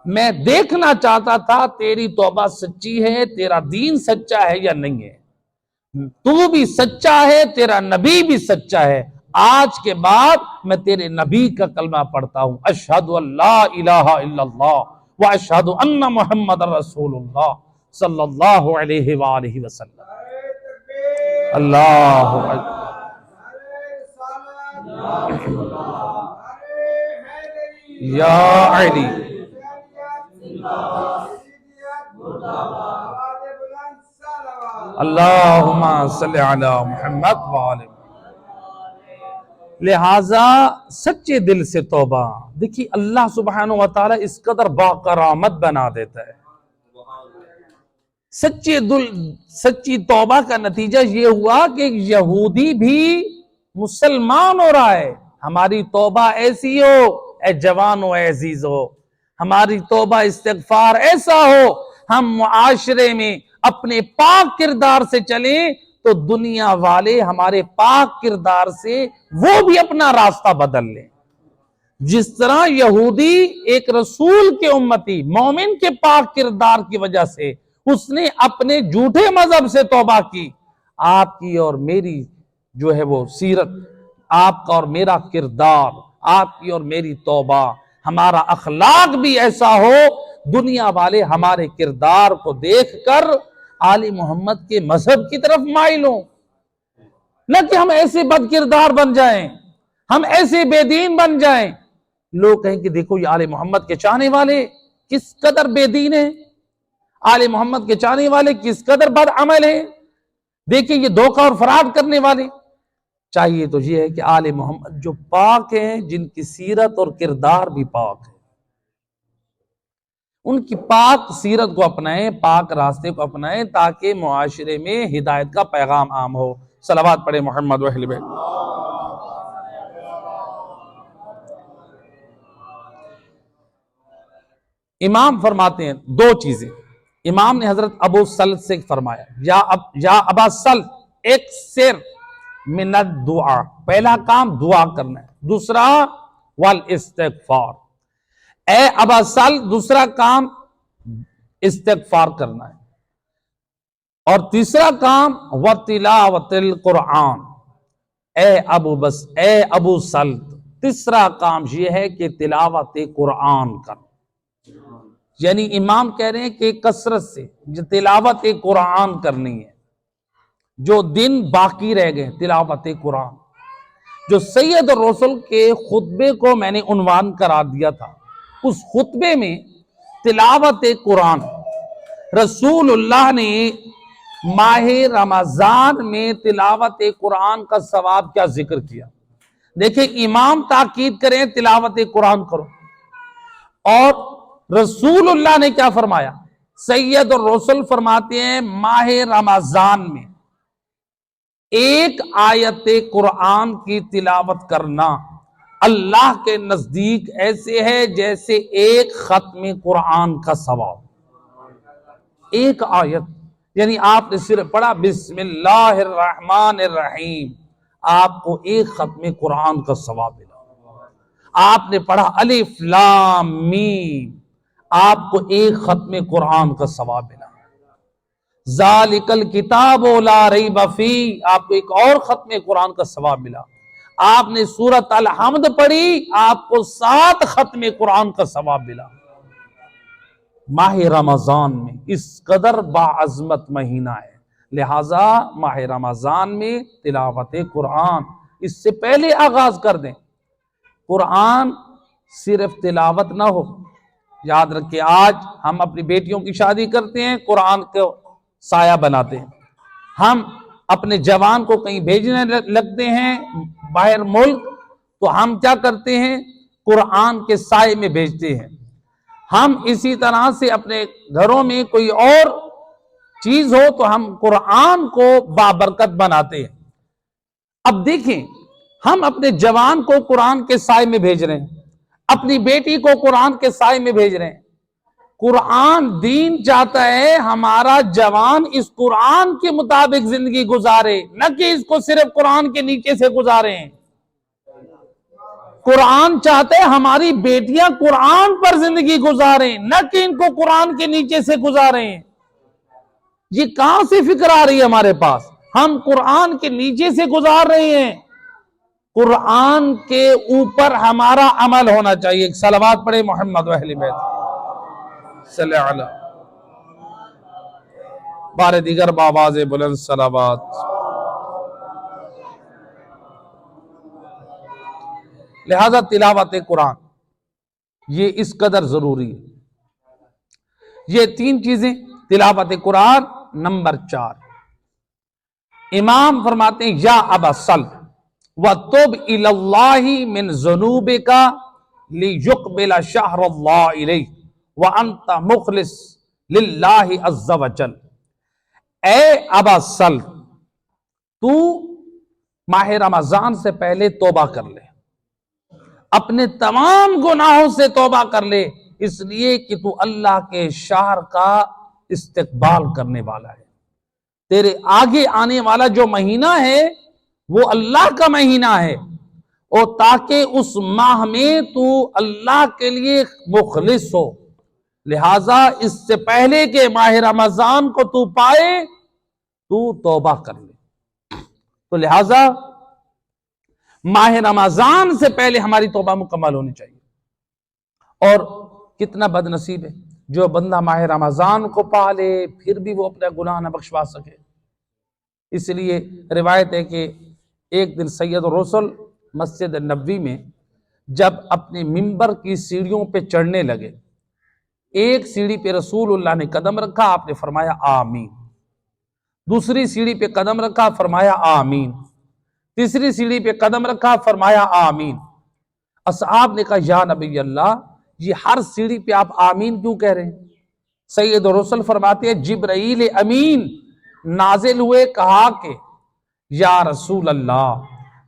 میں دیکھنا چاہتا تھا تیری توبہ سچی ہے، تیرا دین سچا ہے یا نہیں ہے، تو بھی سچا ہے، تیرا نبی بھی سچا ہے، آج کے بعد میں تیرے نبی کا کلمہ پڑھتا ہوں، اشہد ان لا الہ الا اللہ واشہد ان محمد رسول اللہ صلی اللہ علیہ وآلہ وسلم۔ اللہ اکبر۔ یا علی اللہم صلی علی محمد وآلہ۔ لہذا سچے دل سے توبہ، دیکھیے اللہ سبحانہ وتعالی اس قدر باکرامت بنا دیتا ہے۔ سچی توبہ کا نتیجہ یہ ہوا کہ یہودی بھی مسلمان ہو رہا ہے۔ ہماری توبہ ایسی ہو اے جوانو، اے عزیز ہو، ہماری توبہ استغفار ایسا ہو، ہم معاشرے میں اپنے پاک کردار سے چلیں تو دنیا والے ہمارے پاک کردار سے وہ بھی اپنا راستہ بدل لیں۔ جس طرح یہودی ایک رسول کے امتی مومن کے پاک کردار کی وجہ سے اس نے اپنے جھوٹے مذہب سے توبہ کی، آپ کی اور میری جو ہے وہ سیرت، آپ کا اور میرا کردار، آپ کی اور میری توبہ، ہمارا اخلاق بھی ایسا ہو دنیا والے ہمارے کردار کو دیکھ کر آل محمد کے مذہب کی طرف مائل ہوں، نہ کہ ہم ایسے بد کردار بن جائیں، ہم ایسے بے دین بن جائیں، لوگ کہیں کہ دیکھو یہ آل محمد کے چاہنے والے کس قدر بے دین ہیں، آل محمد کے چاہنے والے کس قدر بد عمل ہیں، دیکھیں یہ دھوکہ اور فراڈ کرنے والے۔ چاہیے تو یہ ہے کہ آل محمد جو پاک ہیں، جن کی سیرت اور کردار بھی پاک ہے، ان کی پاک سیرت کو اپنائیں، پاک راستے کو اپنائیں تاکہ معاشرے میں ہدایت کا پیغام عام ہو۔ صلوات پڑھیں محمد و اہل بیت۔ امام فرماتے ہیں دو چیزیں. امام نے حضرت ابو سلط سے فرمایا یا ابا سلط اکثر من الدعاء، پہلا کام دعا کرنا ہے، دوسرا والاستغفار. اے ابا سلط دوسرا کام استغفار کرنا ہے، اور تیسرا کام وتلاوت القرآن. اے ابو سلط تیسرا کام یہ ہے کہ تلاوت قرآن کر. یعنی امام کہہ رہے ہیں کہ کثرت سے تلاوت قرآن کرنی ہے. جو دن باقی رہ گئے تلاوت قرآن. جو سید الرسل کے خطبے کو میں نے عنوان کرا دیا تھا، اس خطبے میں تلاوت قرآن رسول اللہ نے ماہ رمضان میں تلاوت قرآن کا ثواب کیا ذکر کیا. دیکھیں امام تاکید کریں تلاوت قرآن کرو، اور رسول اللہ نے کیا فرمایا؟ سید الرسل فرماتے ہیں ماہ رمضان میں ایک آیت قرآن کی تلاوت کرنا اللہ کے نزدیک ایسے ہے جیسے ایک ختم قرآن کا ثواب. ایک آیت یعنی آپ نے صرف پڑھا بسم اللہ الرحمن الرحیم، آپ کو ایک ختم قرآن کا ثواب ملا. آپ نے پڑھا الف لام میم، آپ کو ایک ختم قرآن کا ثواب ملا. ذالک الکتاب لا ریب فیہ، آپ کو ایک اور ختم قرآن کا ثواب ملا. آپ نے سورۃ الحمد پڑھی، آپ کو 7 ختم قرآن کا ثواب ملا. ماہ رمضان میں اس قدر باعظمت مہینہ ہے، لہٰذا ماہ رمضان میں تلاوت قرآن اس سے پہلے آغاز کر دیں. قرآن صرف تلاوت نہ ہو. یاد رکھیں آج ہم اپنی بیٹیوں کی شادی کرتے ہیں، قرآن کو سایہ بناتے ہیں. ہم اپنے جوان کو کہیں بھیجنے لگتے ہیں باہر ملک، تو ہم کیا کرتے ہیں؟ قرآن کے سائے میں بھیجتے ہیں. ہم اسی طرح سے اپنے گھروں میں کوئی اور چیز ہو تو ہم قرآن کو بابرکت بناتے ہیں. اب دیکھیں ہم اپنے جوان کو قرآن کے سائے میں بھیج رہے ہیں، اپنی بیٹی کو قرآن کے سائے میں بھیج رہے ہیں. قرآن دین چاہتا ہے ہمارا جوان اس قرآن کے مطابق زندگی گزارے، نہ کہ اس کو صرف قرآن کے نیچے سے گزارے. قرآن چاہتے ہیں ہماری بیٹیاں قرآن پر زندگی گزاریں، نہ کہ ان کو قرآن کے نیچے سے گزاریں. یہ کہاں سے فکر آ رہی ہے ہمارے پاس؟ ہم قرآن کے نیچے سے گزار رہے ہیں. قرآن کے اوپر ہمارا عمل ہونا چاہیے. ایک صلوات پڑھے محمد و اہل بیت صلی اللہ علیہ. بار دیگر بآواز بلند صلوات. لہذا تلاوت قرآن یہ اس قدر ضروری ہے. یہ 3 چیزیں تلاوت قرآن. نمبر 4 امام فرماتے ہیں یا ابا سلط وَتُبْ إِلَى اللَّهِ مِنْ ذُنُوبِكَ لِيُقْبِلَ شَهْرَ اللَّهِ إِلَيْكَ وَأَنْتَ مُخْلِص لِلَّهِ عَزَّ وَجَلَّ. اے ابا سلط تو ماہ رمضان سے پہلے توبہ کر لے، اپنے تمام گناہوں سے توبہ کر لے، اس لیے کہ تو اللہ کے شہر کا استقبال کرنے والا ہے. تیرے آگے آنے والا جو مہینہ ہے وہ اللہ کا مہینہ ہے، اور تاکہ اس ماہ میں تو اللہ کے لیے مخلص ہو. لہٰذا اس سے پہلے کہ ماہ رمضان کو تو پائے تو توبہ کر لے. تو لہٰذا ماہ رمضان سے پہلے ہماری توبہ مکمل ہونی چاہیے. اور کتنا بد نصیب ہے جو بندہ ماہ رمضان کو پا لے پھر بھی وہ اپنا گناہ نہ بخشوا سکے. اس لیے روایت ہے کہ ایک دن سید الرسل مسجد نبوی میں جب اپنے ممبر کی سیڑھیوں پہ چڑھنے لگے، ایک سیڑھی پہ رسول اللہ نے قدم رکھا، آپ نے فرمایا آمین. دوسری سیڑھی پہ قدم رکھا، فرمایا آمین. تیسری سیڑھی پہ قدم رکھا، فرمایا آمین. اصحاب نے کہا یا نبی اللہ، یہ ہر سیڑھی پہ آپ آمین کیوں کہہ رہے ہیں؟ سید الرسل فرماتے ہیں جبرائیل امین نازل ہوئے، کہا کہ یا رسول اللہ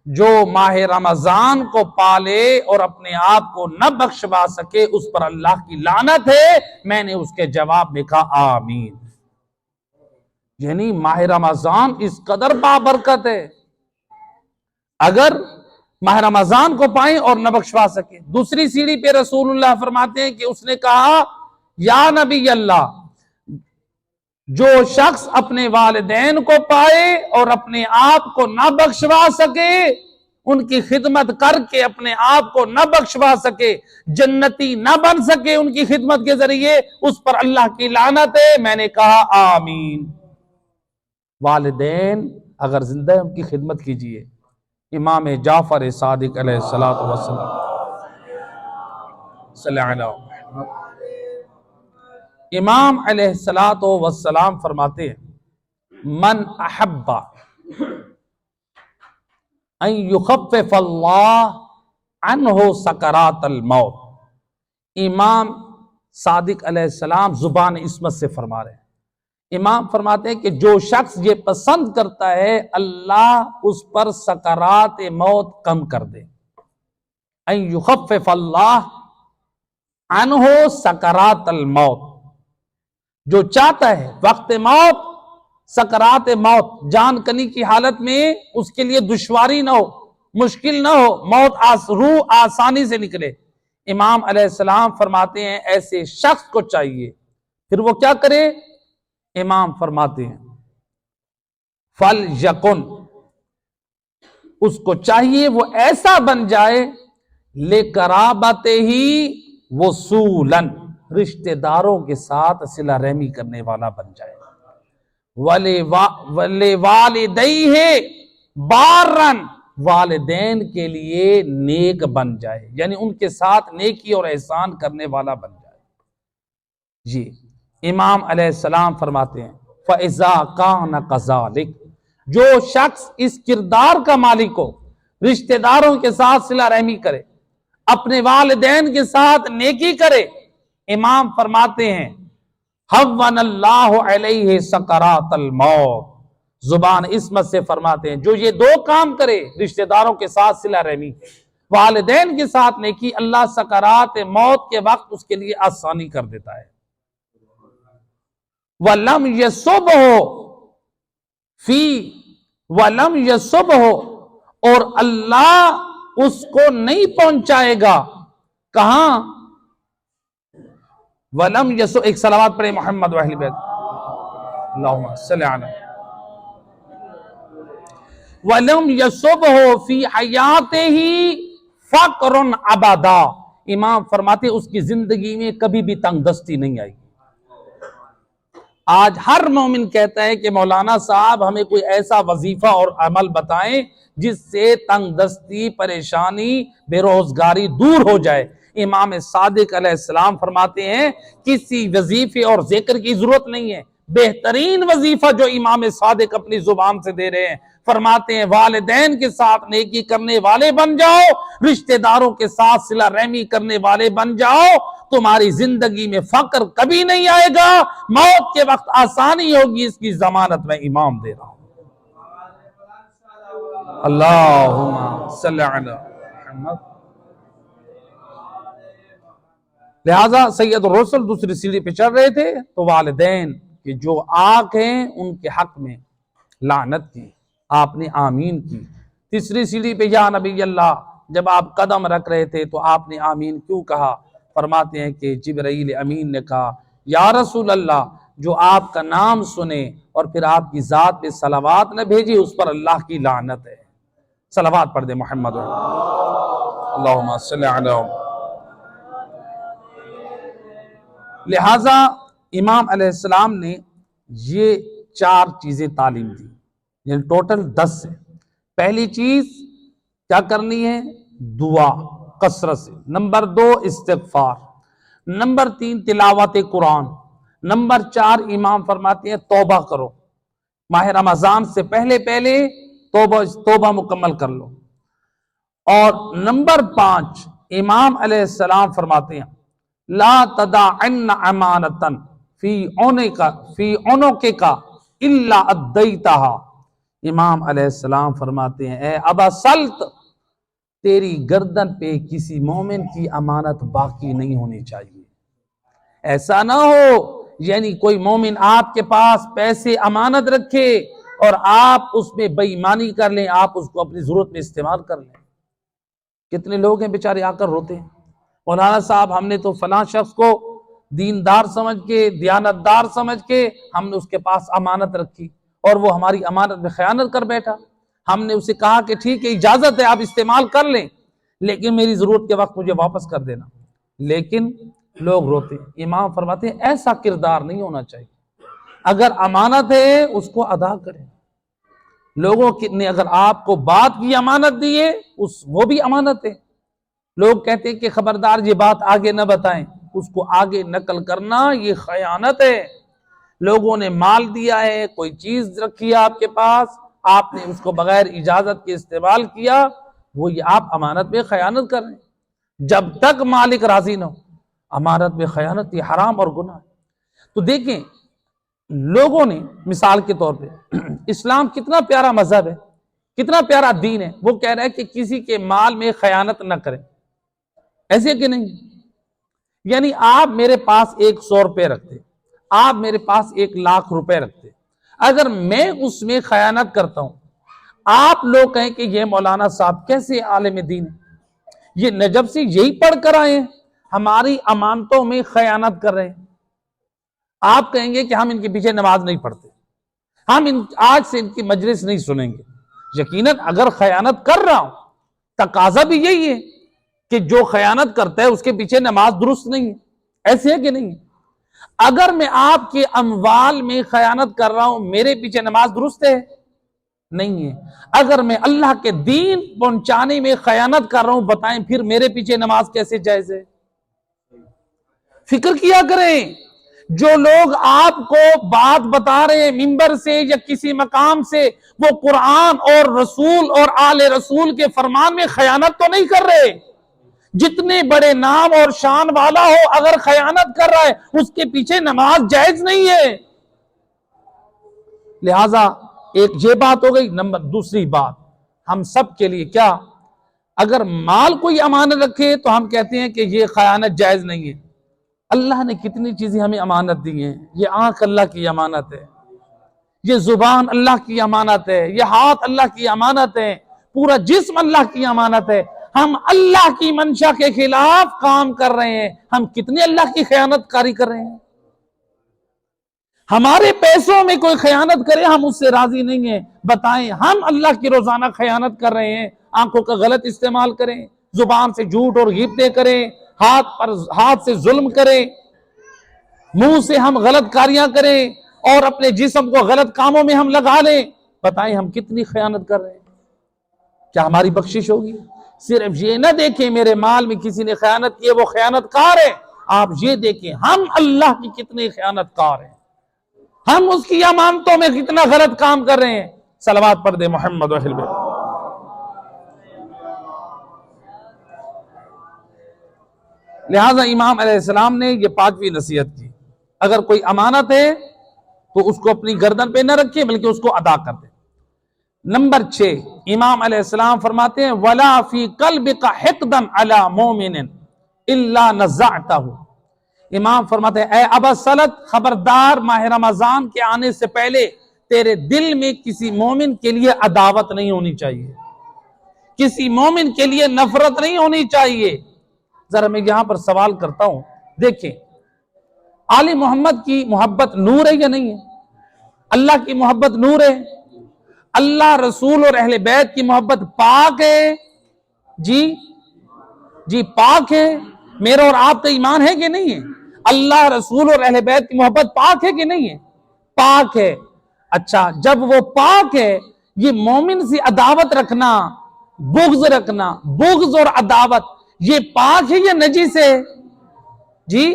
جو ماہ رمضان کو پالے اور اپنے آپ کو نہ بخشوا سکے اس پر اللہ کی لعنت ہے۔ میں نے اس کے جواب میں کہا آمین۔ یعنی ماہ رمضان اس قدر بابرکت ہے، اگر ماہ رمضان کو پائیں اور نہ بخشوا سکے۔ دوسری سیڑھی پہ رسول اللہ فرماتے ہیں کہ اس نے کہا یا نبی اللہ، جو شخص اپنے والدین کو پائے اور اپنے آپ کو نہ بخشوا سکے، ان کی خدمت کر کے اپنے آپ کو نہ بخشوا سکے، جنتی نہ بن سکے ان کی خدمت کے ذریعے، اس پر اللہ کی لعنت ہے۔ میں نے کہا آمین۔ والدین اگر زندہ ہیں ان کی خدمت کیجئے۔ امام جعفر صادق علیہ السلام صلی اللہ علیہ وسلم، امام علیہ السلام فرماتے ہیں من احب ان یخفف اللہ عنہ سکرات الموت۔ امام صادق علیہ السلام زبان عصمت سے فرما رہے ہیں۔ امام فرماتے ہیں کہ جو شخص یہ پسند کرتا ہے اللہ اس پر سکرات موت کم کر دے۔ ان یخفف اللہ عنہ سکرات الموت، جو چاہتا ہے وقت موت، سکرات موت، جان کنی کی حالت میں اس کے لیے دشواری نہ ہو، مشکل نہ ہو، موت روح آسانی سے نکلے، امام علیہ السلام فرماتے ہیں ایسے شخص کو چاہیے پھر وہ کیا کرے؟ امام فرماتے ہیں فَلْيَكُنْ، اس کو چاہیے وہ ایسا بن جائے لِقَرَابَتِهِ وَصُولًا، رشتہ داروں کے ساتھ صلہ رحمی کرنے والا بن جائے، وَلِوَالِدَيْهِ بَارًّا، والدین کے لیے نیک بن جائے، یعنی ان کے ساتھ نیکی اور احسان کرنے والا بن جائے۔ جی امام علیہ السلام فرماتے ہیں فَإِذَا كَانَ كَذَلِكَ، جو شخص اس کردار کا مالک ہو، رشتہ داروں کے ساتھ صلہ رحمی کرے، اپنے والدین کے ساتھ نیکی کرے، امام فرماتے ہیں حَوَّنَ اللَّهُ عَلَيْهِ سَكَرَاتَ الْمَوْتِ، زبان عصمت سے فرماتے ہیں جو یہ دو کام کرے، رشتہ داروں کے ساتھ صلہ رحمی، والدین کے ساتھ نیکی، اللہ سکرات موت کے وقت اس کے لیے آسانی کر دیتا ہے۔ وَلَمْ يَصُبْهُ، اور اللہ اس کو نہیں پہنچائے گا، کہاں؟ وَلَمْ يَصُبْهُ، ایک صلوات پڑھے محمد و اہل بیت، اللہم صلی علی وَلَمْ يَصُبْهُ فِي حَيَاتِهِ فَقْرٌ أَبَدًا، امام فرماتے اس کی زندگی میں کبھی بھی تنگ دستی نہیں آئی۔ آج ہر مومن کہتا ہے کہ مولانا صاحب ہمیں کوئی ایسا وظیفہ اور عمل بتائیں جس سے تنگ دستی، پریشانی، بے روزگاری دور ہو جائے۔ امام صادق علیہ السلام فرماتے ہیں کسی وظیفے اور ذکر کی ضرورت نہیں ہے، بہترین وظیفہ جو امام صادق اپنی زبان سے دے رہے ہیں، فرماتے ہیں والدین کے ساتھ نیکی کرنے والے بن جاؤ، رشتہ داروں کے ساتھ صلہ رحمی کرنے والے بن جاؤ، تمہاری زندگی میں فقر کبھی نہیں آئے گا، موت کے وقت آسانی ہوگی، اس کی ضمانت میں امام دے رہا ہوں۔ اللہم صلی علی محمد۔ لہذا سید الرسل دوسری سیڑھی پہ چڑھ رہے تھے تو والدین کی جو آنکھ ہیں ان کے حق میں لعنت کی، آپ نے آمین کی۔ تیسری سیڑھی پہ یا نبی اللہ، جب آپ قدم رکھ رہے تھے تو آپ نے آمین کیوں کہا؟ فرماتے ہیں کہ جبرائیل امین نے کہا یا رسول اللہ، جو آپ کا نام سنے اور پھر آپ کی ذات پہ صلوات نہ بھیجی اس پر اللہ کی لعنت ہے۔ صلوات پڑھ دے محمد اللہم صلی علی محمد۔ لہٰذا امام علیہ السلام نے یہ 4 چیزیں تعلیم دی، یعنی ٹوٹل 10 ہے۔ پہلی چیز کیا کرنی ہے؟ دعا کثرت سے۔ نمبر 2 استغفار، نمبر 3 تلاوت قرآن، نمبر 4 امام فرماتے ہیں توبہ کرو، ماہ رمضان سے پہلے توبہ مکمل کر لو، اور نمبر 5 امام علیہ السلام فرماتے ہیں لا تدعن امانتا فی عنقک الا ادیتها، امام علیہ السلام فرماتے ہیں، اے ابا سلط، تیری گردن پہ کسی مومن کی امانت باقی نہیں ہونی چاہیے۔ ایسا نہ ہو یعنی کوئی مومن آپ کے پاس پیسے امانت رکھے اور آپ اس میں بے ایمانی کر لیں، آپ اس کو اپنی ضرورت میں استعمال کر لیں۔ کتنے لوگ ہیں بیچارے آ کر روتے ہیں، مولانا صاحب ہم نے تو فلاں شخص کو دیندار سمجھ کے، دیانتدار سمجھ کے ہم نے اس کے پاس امانت رکھی اور وہ ہماری امانت میں خیانت کر بیٹھا۔ ہم نے اسے کہا کہ ٹھیک ہے اجازت ہے آپ استعمال کر لیں لیکن میری ضرورت کے وقت مجھے واپس کر دینا، لیکن لوگ روتے ہیں۔ امام فرماتے ہیں ایسا کردار نہیں ہونا چاہیے، اگر امانت ہے اس کو ادا کریں۔ لوگوں نے اگر آپ کو بات کی امانت دی ہے وہ بھی امانت ہے۔ لوگ کہتے ہیں کہ خبردار یہ بات آگے نہ بتائیں، اس کو آگے نقل کرنا یہ خیانت ہے۔ لوگوں نے مال دیا ہے، کوئی چیز رکھی ہے آپ کے پاس، آپ نے اس کو بغیر اجازت کے استعمال کیا، وہ یہ آپ امانت میں خیانت کر رہے ہیں۔ جب تک مالک راضی نہ ہو امانت میں خیانت یہ حرام اور گناہ ہے۔ تو دیکھیں لوگوں نے مثال کے طور پہ اسلام کتنا پیارا مذہب ہے، کتنا پیارا دین ہے، وہ کہہ رہا ہے کہ کسی کے مال میں خیانت نہ کریں، ایسے کہ نہیں؟ یعنی آپ میرے پاس 100 روپے رکھتے، آپ میرے پاس 1,00,000 روپے رکھتے، اگر میں اس میں خیانت کرتا ہوں، آپ لوگ کہیں کہ یہ مولانا صاحب کیسے عالم دین ہے، یہ نجب سے یہی پڑھ کر آئے ہیں، ہماری امانتوں میں خیانت کر رہے ہیں۔ آپ کہیں گے کہ ہم ان کے پیچھے نماز نہیں پڑھتے، ہم آج سے ان کی مجلس نہیں سنیں گے۔ یقیناً اگر خیانت کر رہا ہوں تقاضا بھی یہی ہے کہ جو خیانت کرتا ہے اس کے پیچھے نماز درست نہیں ہے، ایسے ہے کہ نہیں؟ اگر میں آپ کے اموال میں خیانت کر رہا ہوں میرے پیچھے نماز درست ہے؟ نہیں ہے۔ اگر میں اللہ کے دین پہنچانے میں خیانت کر رہا ہوں بتائیں پھر میرے پیچھے نماز کیسے جائز ہے؟ فکر کیا کریں۔ جو لوگ آپ کو بات بتا رہے ہیں ممبر سے یا کسی مقام سے، وہ قرآن اور رسول اور آل رسول کے فرمان میں خیانت تو نہیں کر رہے۔ جتنے بڑے نام اور شان والا ہو اگر خیانت کر رہا ہے اس کے پیچھے نماز جائز نہیں ہے۔ لہذا ایک یہ بات ہو گئی۔ دوسری بات ہم سب کے لیے کیا، اگر مال کوئی امانت رکھے تو ہم کہتے ہیں کہ یہ خیانت جائز نہیں ہے۔ اللہ نے کتنی چیزیں ہمیں امانت دی ہیں، یہ آنکھ اللہ کی امانت ہے، یہ زبان اللہ کی امانت ہے، یہ ہاتھ اللہ کی امانت ہے، پورا جسم اللہ کی امانت ہے۔ ہم اللہ کی منشا کے خلاف کام کر رہے ہیں، ہم کتنے اللہ کی خیانت کاری کر رہے ہیں۔ ہمارے پیسوں میں کوئی خیانت کرے ہم اس سے راضی نہیں ہیں، بتائیں ہم اللہ کی روزانہ خیانت کر رہے ہیں، آنکھوں کا غلط استعمال کریں، زبان سے جھوٹ اور غیبتیں کریں، ہاتھ سے ظلم کریں، منہ سے ہم غلط کاریاں کریں اور اپنے جسم کو غلط کاموں میں ہم لگا لیں، بتائیں ہم کتنی خیانت کر رہے ہیں۔ کیا ہماری بخشش ہوگی؟ صرف یہ نہ دیکھیں میرے مال میں کسی نے خیانت کی ہے وہ خیانت کار ہے، آپ یہ دیکھیں ہم اللہ کی کتنے خیانت کار ہیں، ہم اس کی امانتوں میں کتنا غلط کام کر رہے ہیں۔ صلوات پڑھ دے محمد و اہل بیت۔ لہذا امام علیہ السلام نے یہ 5ویں نصیحت کی، اگر کوئی امانت ہے تو اس کو اپنی گردن پہ نہ رکھے بلکہ اس کو ادا کر دے۔ نمبر 6 امام علیہ السلام فرماتے ہیں وَلَا فِي قَلْبِكَ حِقْدًا عَلَى مُؤْمِنٍ إِلَّا نَزَعْتَهُ۔ امام فرماتے ہیں اے ابا سلط، خبردار ماہ رمضان کے آنے سے پہلے تیرے دل میں کسی مومن کے لیے عداوت نہیں ہونی چاہیے، کسی مومن کے لیے نفرت نہیں ہونی چاہیے۔ ذرا میں یہاں پر سوال کرتا ہوں، دیکھیں آل محمد کی محبت نور ہے یا نہیں ہے؟ اللہ کی محبت نور ہے، اللہ رسول اور اہل بیت کی محبت پاک ہے، جی پاک ہے۔ میرا اور آپ کا ایمان ہے کہ نہیں ہے؟ اللہ رسول اور اہل بیت کی محبت پاک ہے کہ نہیں ہے؟ پاک ہے۔ اچھا جب وہ پاک ہے، یہ مومن سے عداوت رکھنا، بغض رکھنا، بغض اور عداوت یہ پاک ہے یا نجس ہے؟ جی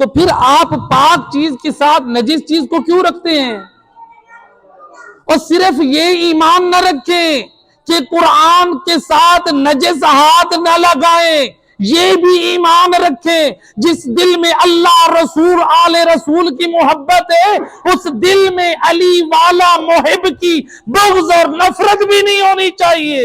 تو پھر آپ پاک چیز کے ساتھ نجس چیز کو کیوں رکھتے ہیں؟ اور صرف یہ ایمان نہ رکھیں کہ قرآن کے ساتھ نجس ہاتھ نہ لگائیں، یہ بھی ایمان رکھیں جس دل میں اللہ رسول آل رسول کی محبت ہے اس دل میں علی والا محب کی بغض اور نفرت بھی نہیں ہونی چاہیے۔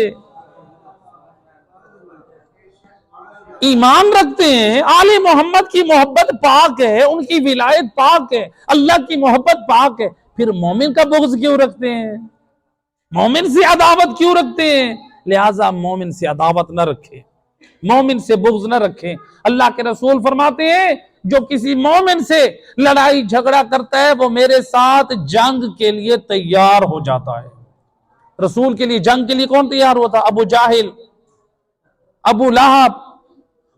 ایمان رکھتے ہیں آل محمد کی محبت پاک ہے، ان کی ولایت پاک ہے، اللہ کی محبت پاک ہے، پھر مومن کا بغض کیوں رکھتے ہیں؟ مومن سے عداوت کیوں رکھتے ہیں؟ لہٰذا مومن سے عداوت نہ رکھے، مومن سے بغض نہ رکھیں۔ اللہ کے رسول فرماتے ہیں جو کسی مومن سے لڑائی جھگڑا کرتا ہے وہ میرے ساتھ جنگ کے لیے تیار ہو جاتا ہے۔ رسول کے لیے جنگ کے لیے کون تیار ہوا تھا؟ ابو جاہل، ابو لہب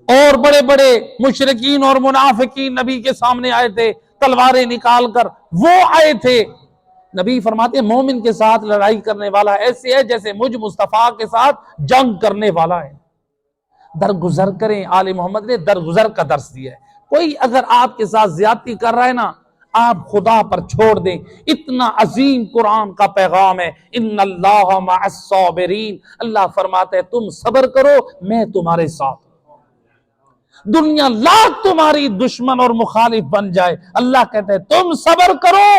اور بڑے بڑے مشرکین اور منافقین نبی کے سامنے آئے تھے تلواریں نکال کر، وہ آئے تھے۔ نبی فرماتے ہیں مومن کے ساتھ لڑائی کرنے والا ایسے ہے جیسے مجھ مصطفیٰ کے ساتھ جنگ کرنے والا ہے۔ درگزر کریں، آل محمد نے درگزر کا درس دیا ہے۔ کوئی اگر آپ کے ساتھ زیادتی کر رہا ہے نا، آپ خدا پر چھوڑ دیں۔ اتنا عظیم قرآن کا پیغام ہے، ان اللہ مع الصابرین، اللہ فرماتا ہے تم صبر کرو میں تمہارے ساتھ۔ دنیا لاکھ تمہاری دشمن اور مخالف بن جائے، اللہ کہتا ہے تم صبر کرو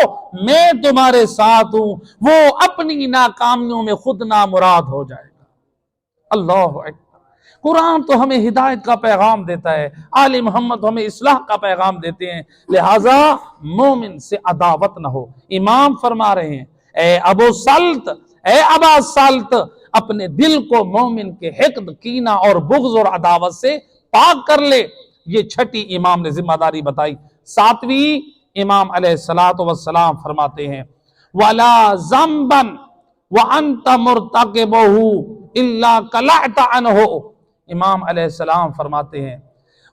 میں تمہارے ساتھ ہوں، وہ اپنی ناکامیوں میں خود نامراد ہو جائے گا۔ اللہ اکبر۔ قرآن تو ہمیں ہدایت کا پیغام دیتا ہے، آل محمد ہمیں اصلاح کا پیغام دیتے ہیں، لہٰذا مومن سے عداوت نہ ہو۔ امام فرما رہے ہیں اے ابو سلط، اے ابا سلط، اپنے دل کو مومن کے حقد، کینہ اور بغض اور عداوت سے پاک کر لے۔ یہ چھٹی امام نے ذمہ داری بتائی۔ ساتویں امام علیہ السلام فرماتے ہیں وَلَا ذَنْبًا وَأَنْتَ مُرْتَقِبُهُ إِلَّا قَلَعْتَ عَنْهُ۔ امام علیہ السلام فرماتے ہیں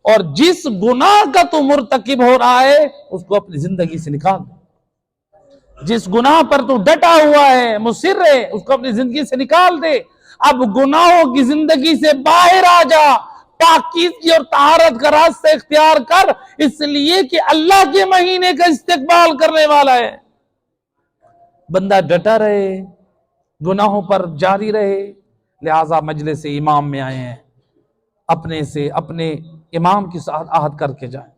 اور جس گناہ کا تو مرتکب ہو رہا ہے اس کو اپنی زندگی سے نکال دے، جس گناہ پر تو ڈٹا ہوا ہے مصر ہے اس کو اپنی زندگی سے نکال دے۔ اب گناہوں کی زندگی سے باہر آ جا، پاکیزگی اور طہارت کا راستہ اختیار کر، اس لیے کہ اللہ کے مہینے کا استقبال کرنے والا ہے۔ بندہ ڈٹا رہے، گناہوں پر جاری رہے، لہٰذا مجلس امام میں آئے ہیں، اپنے امام کے ساتھ عہد کر کے جائیں۔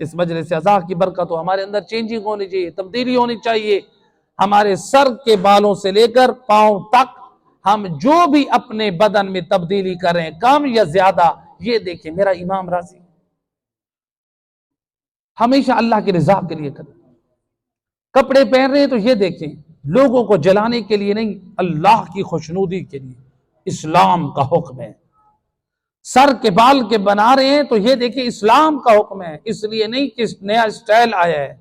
اس مجلس عزا کی برکت ہو، ہمارے اندر چینجنگ ہونی چاہیے، تبدیلی ہونی چاہیے۔ ہمارے سر کے بالوں سے لے کر پاؤں تک ہم جو بھی اپنے بدن میں تبدیلی کریں کم یا زیادہ، یہ دیکھیں میرا امام راضی، ہمیشہ اللہ کی رضا کے لیے کریں۔ کپڑے پہن رہے ہیں تو یہ دیکھیں لوگوں کو جلانے کے لیے نہیں، اللہ کی خوشنودی کے لیے، اسلام کا حکم ہے۔ سر کے بال کے بنا رہے ہیں تو یہ دیکھیں اسلام کا حکم ہے، اس لیے نہیں کہ نیا سٹائل آیا ہے۔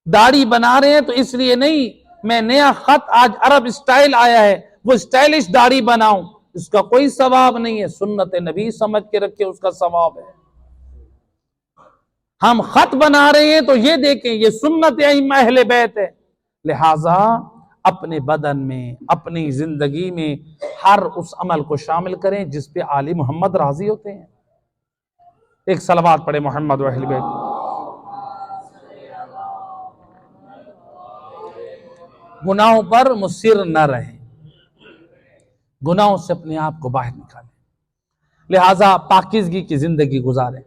داڑھی بنا رہے ہیں تو اس لیے نہیں میں نیا خط آج عرب سٹائل آیا ہے وہ سٹائلش داڑھی بناؤں، اس کا کوئی ثواب نہیں ہے، سنت نبی سمجھ کے رکھے اس کا ثواب ہے۔ ہم خط بنا رہے ہیں تو یہ دیکھیں یہ سنت ائمہ اہل بیت ہے، لہٰذا اپنے بدن میں اپنی زندگی میں ہر اس عمل کو شامل کریں جس پہ آل محمد راضی ہوتے ہیں۔ ایک صلوات پڑھے محمد و اہل بیت۔ گناہوں پر مصر نہ رہیں، گناہوں سے اپنے آپ کو باہر نکالیں، لہٰذا پاکیزگی کی زندگی گزاریں۔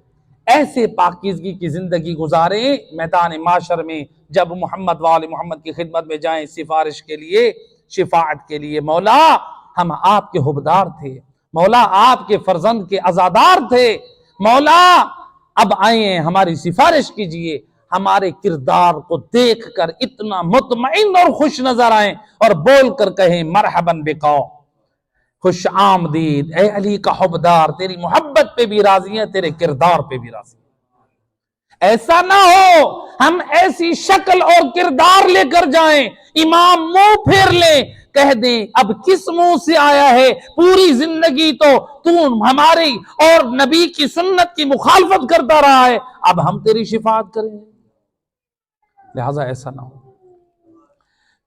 ایسے پاکیزگی کی زندگی گزاریں میدان معاشر میں جب محمد وآل محمد کی خدمت میں جائیں سفارش کے لیے، شفاعت کے لیے، مولا ہم آپ کے حبدار تھے، مولا آپ کے فرزند کے عزادار تھے، مولا اب آئے ہیں ہماری سفارش کیجئے، ہمارے کردار کو دیکھ کر اتنا مطمئن اور خوش نظر آئیں اور بول کر کہیں مرحباً بکا، خوش آمدید اے علی کا حبدار، تیری محبت پہ بھی راضی ہیں، تیرے کردار پہ بھی راضی ہیں۔ ایسا نہ ہو ہم ایسی شکل اور کردار لے کر جائیں، امام منہ پھیر لیں، کہہ دیں اب کس منہ سے آیا ہے، پوری زندگی تو ہماری اور نبی کی سنت کی مخالفت کرتا رہا ہے، اب ہم تیری شفاعت کریں گے، لہٰذا ایسا نہ ہو۔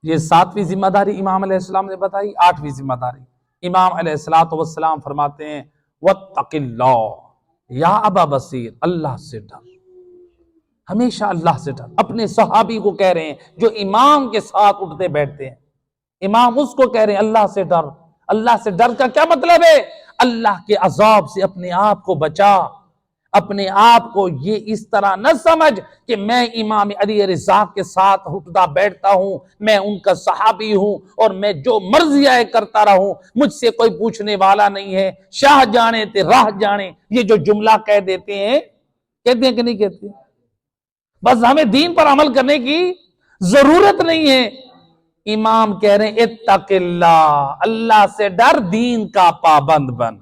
یہ 7ویں ذمہ داری امام علیہ السلام نے بتائی۔ 8ویں ذمہ داری امام علیہ السلام فرماتے ہیں وَاتَّقِ اللَّهِ یا ابا بصیر، اللہ سے ڈر، ہمیشہ اللہ سے ڈر۔ اپنے صحابی کو کہہ رہے ہیں جو امام کے ساتھ اٹھتے بیٹھتے ہیں، امام اس کو کہہ رہے ہیں اللہ سے ڈر، اللہ سے ڈر کا کیا مطلب ہے؟ اللہ کے عذاب سے اپنے آپ کو بچا، اپنے آپ کو یہ اس طرح نہ سمجھ کہ میں امام علی رضا کے ساتھ اٹھتا بیٹھتا ہوں، میں ان کا صحابی ہوں اور میں جو مرضی آئے کرتا رہوں، مجھ سے کوئی پوچھنے والا نہیں ہے، شاہ جانے تے راہ جانے، یہ جو جملہ کہہ دیتے ہیں، کہتے ہیں کہ نہیں کہتے؟ بس ہمیں دین پر عمل کرنے کی ضرورت نہیں ہے۔ امام کہہ رہے ہیں اتق اللہ، اللہ سے ڈر، دین کا پابند بن۔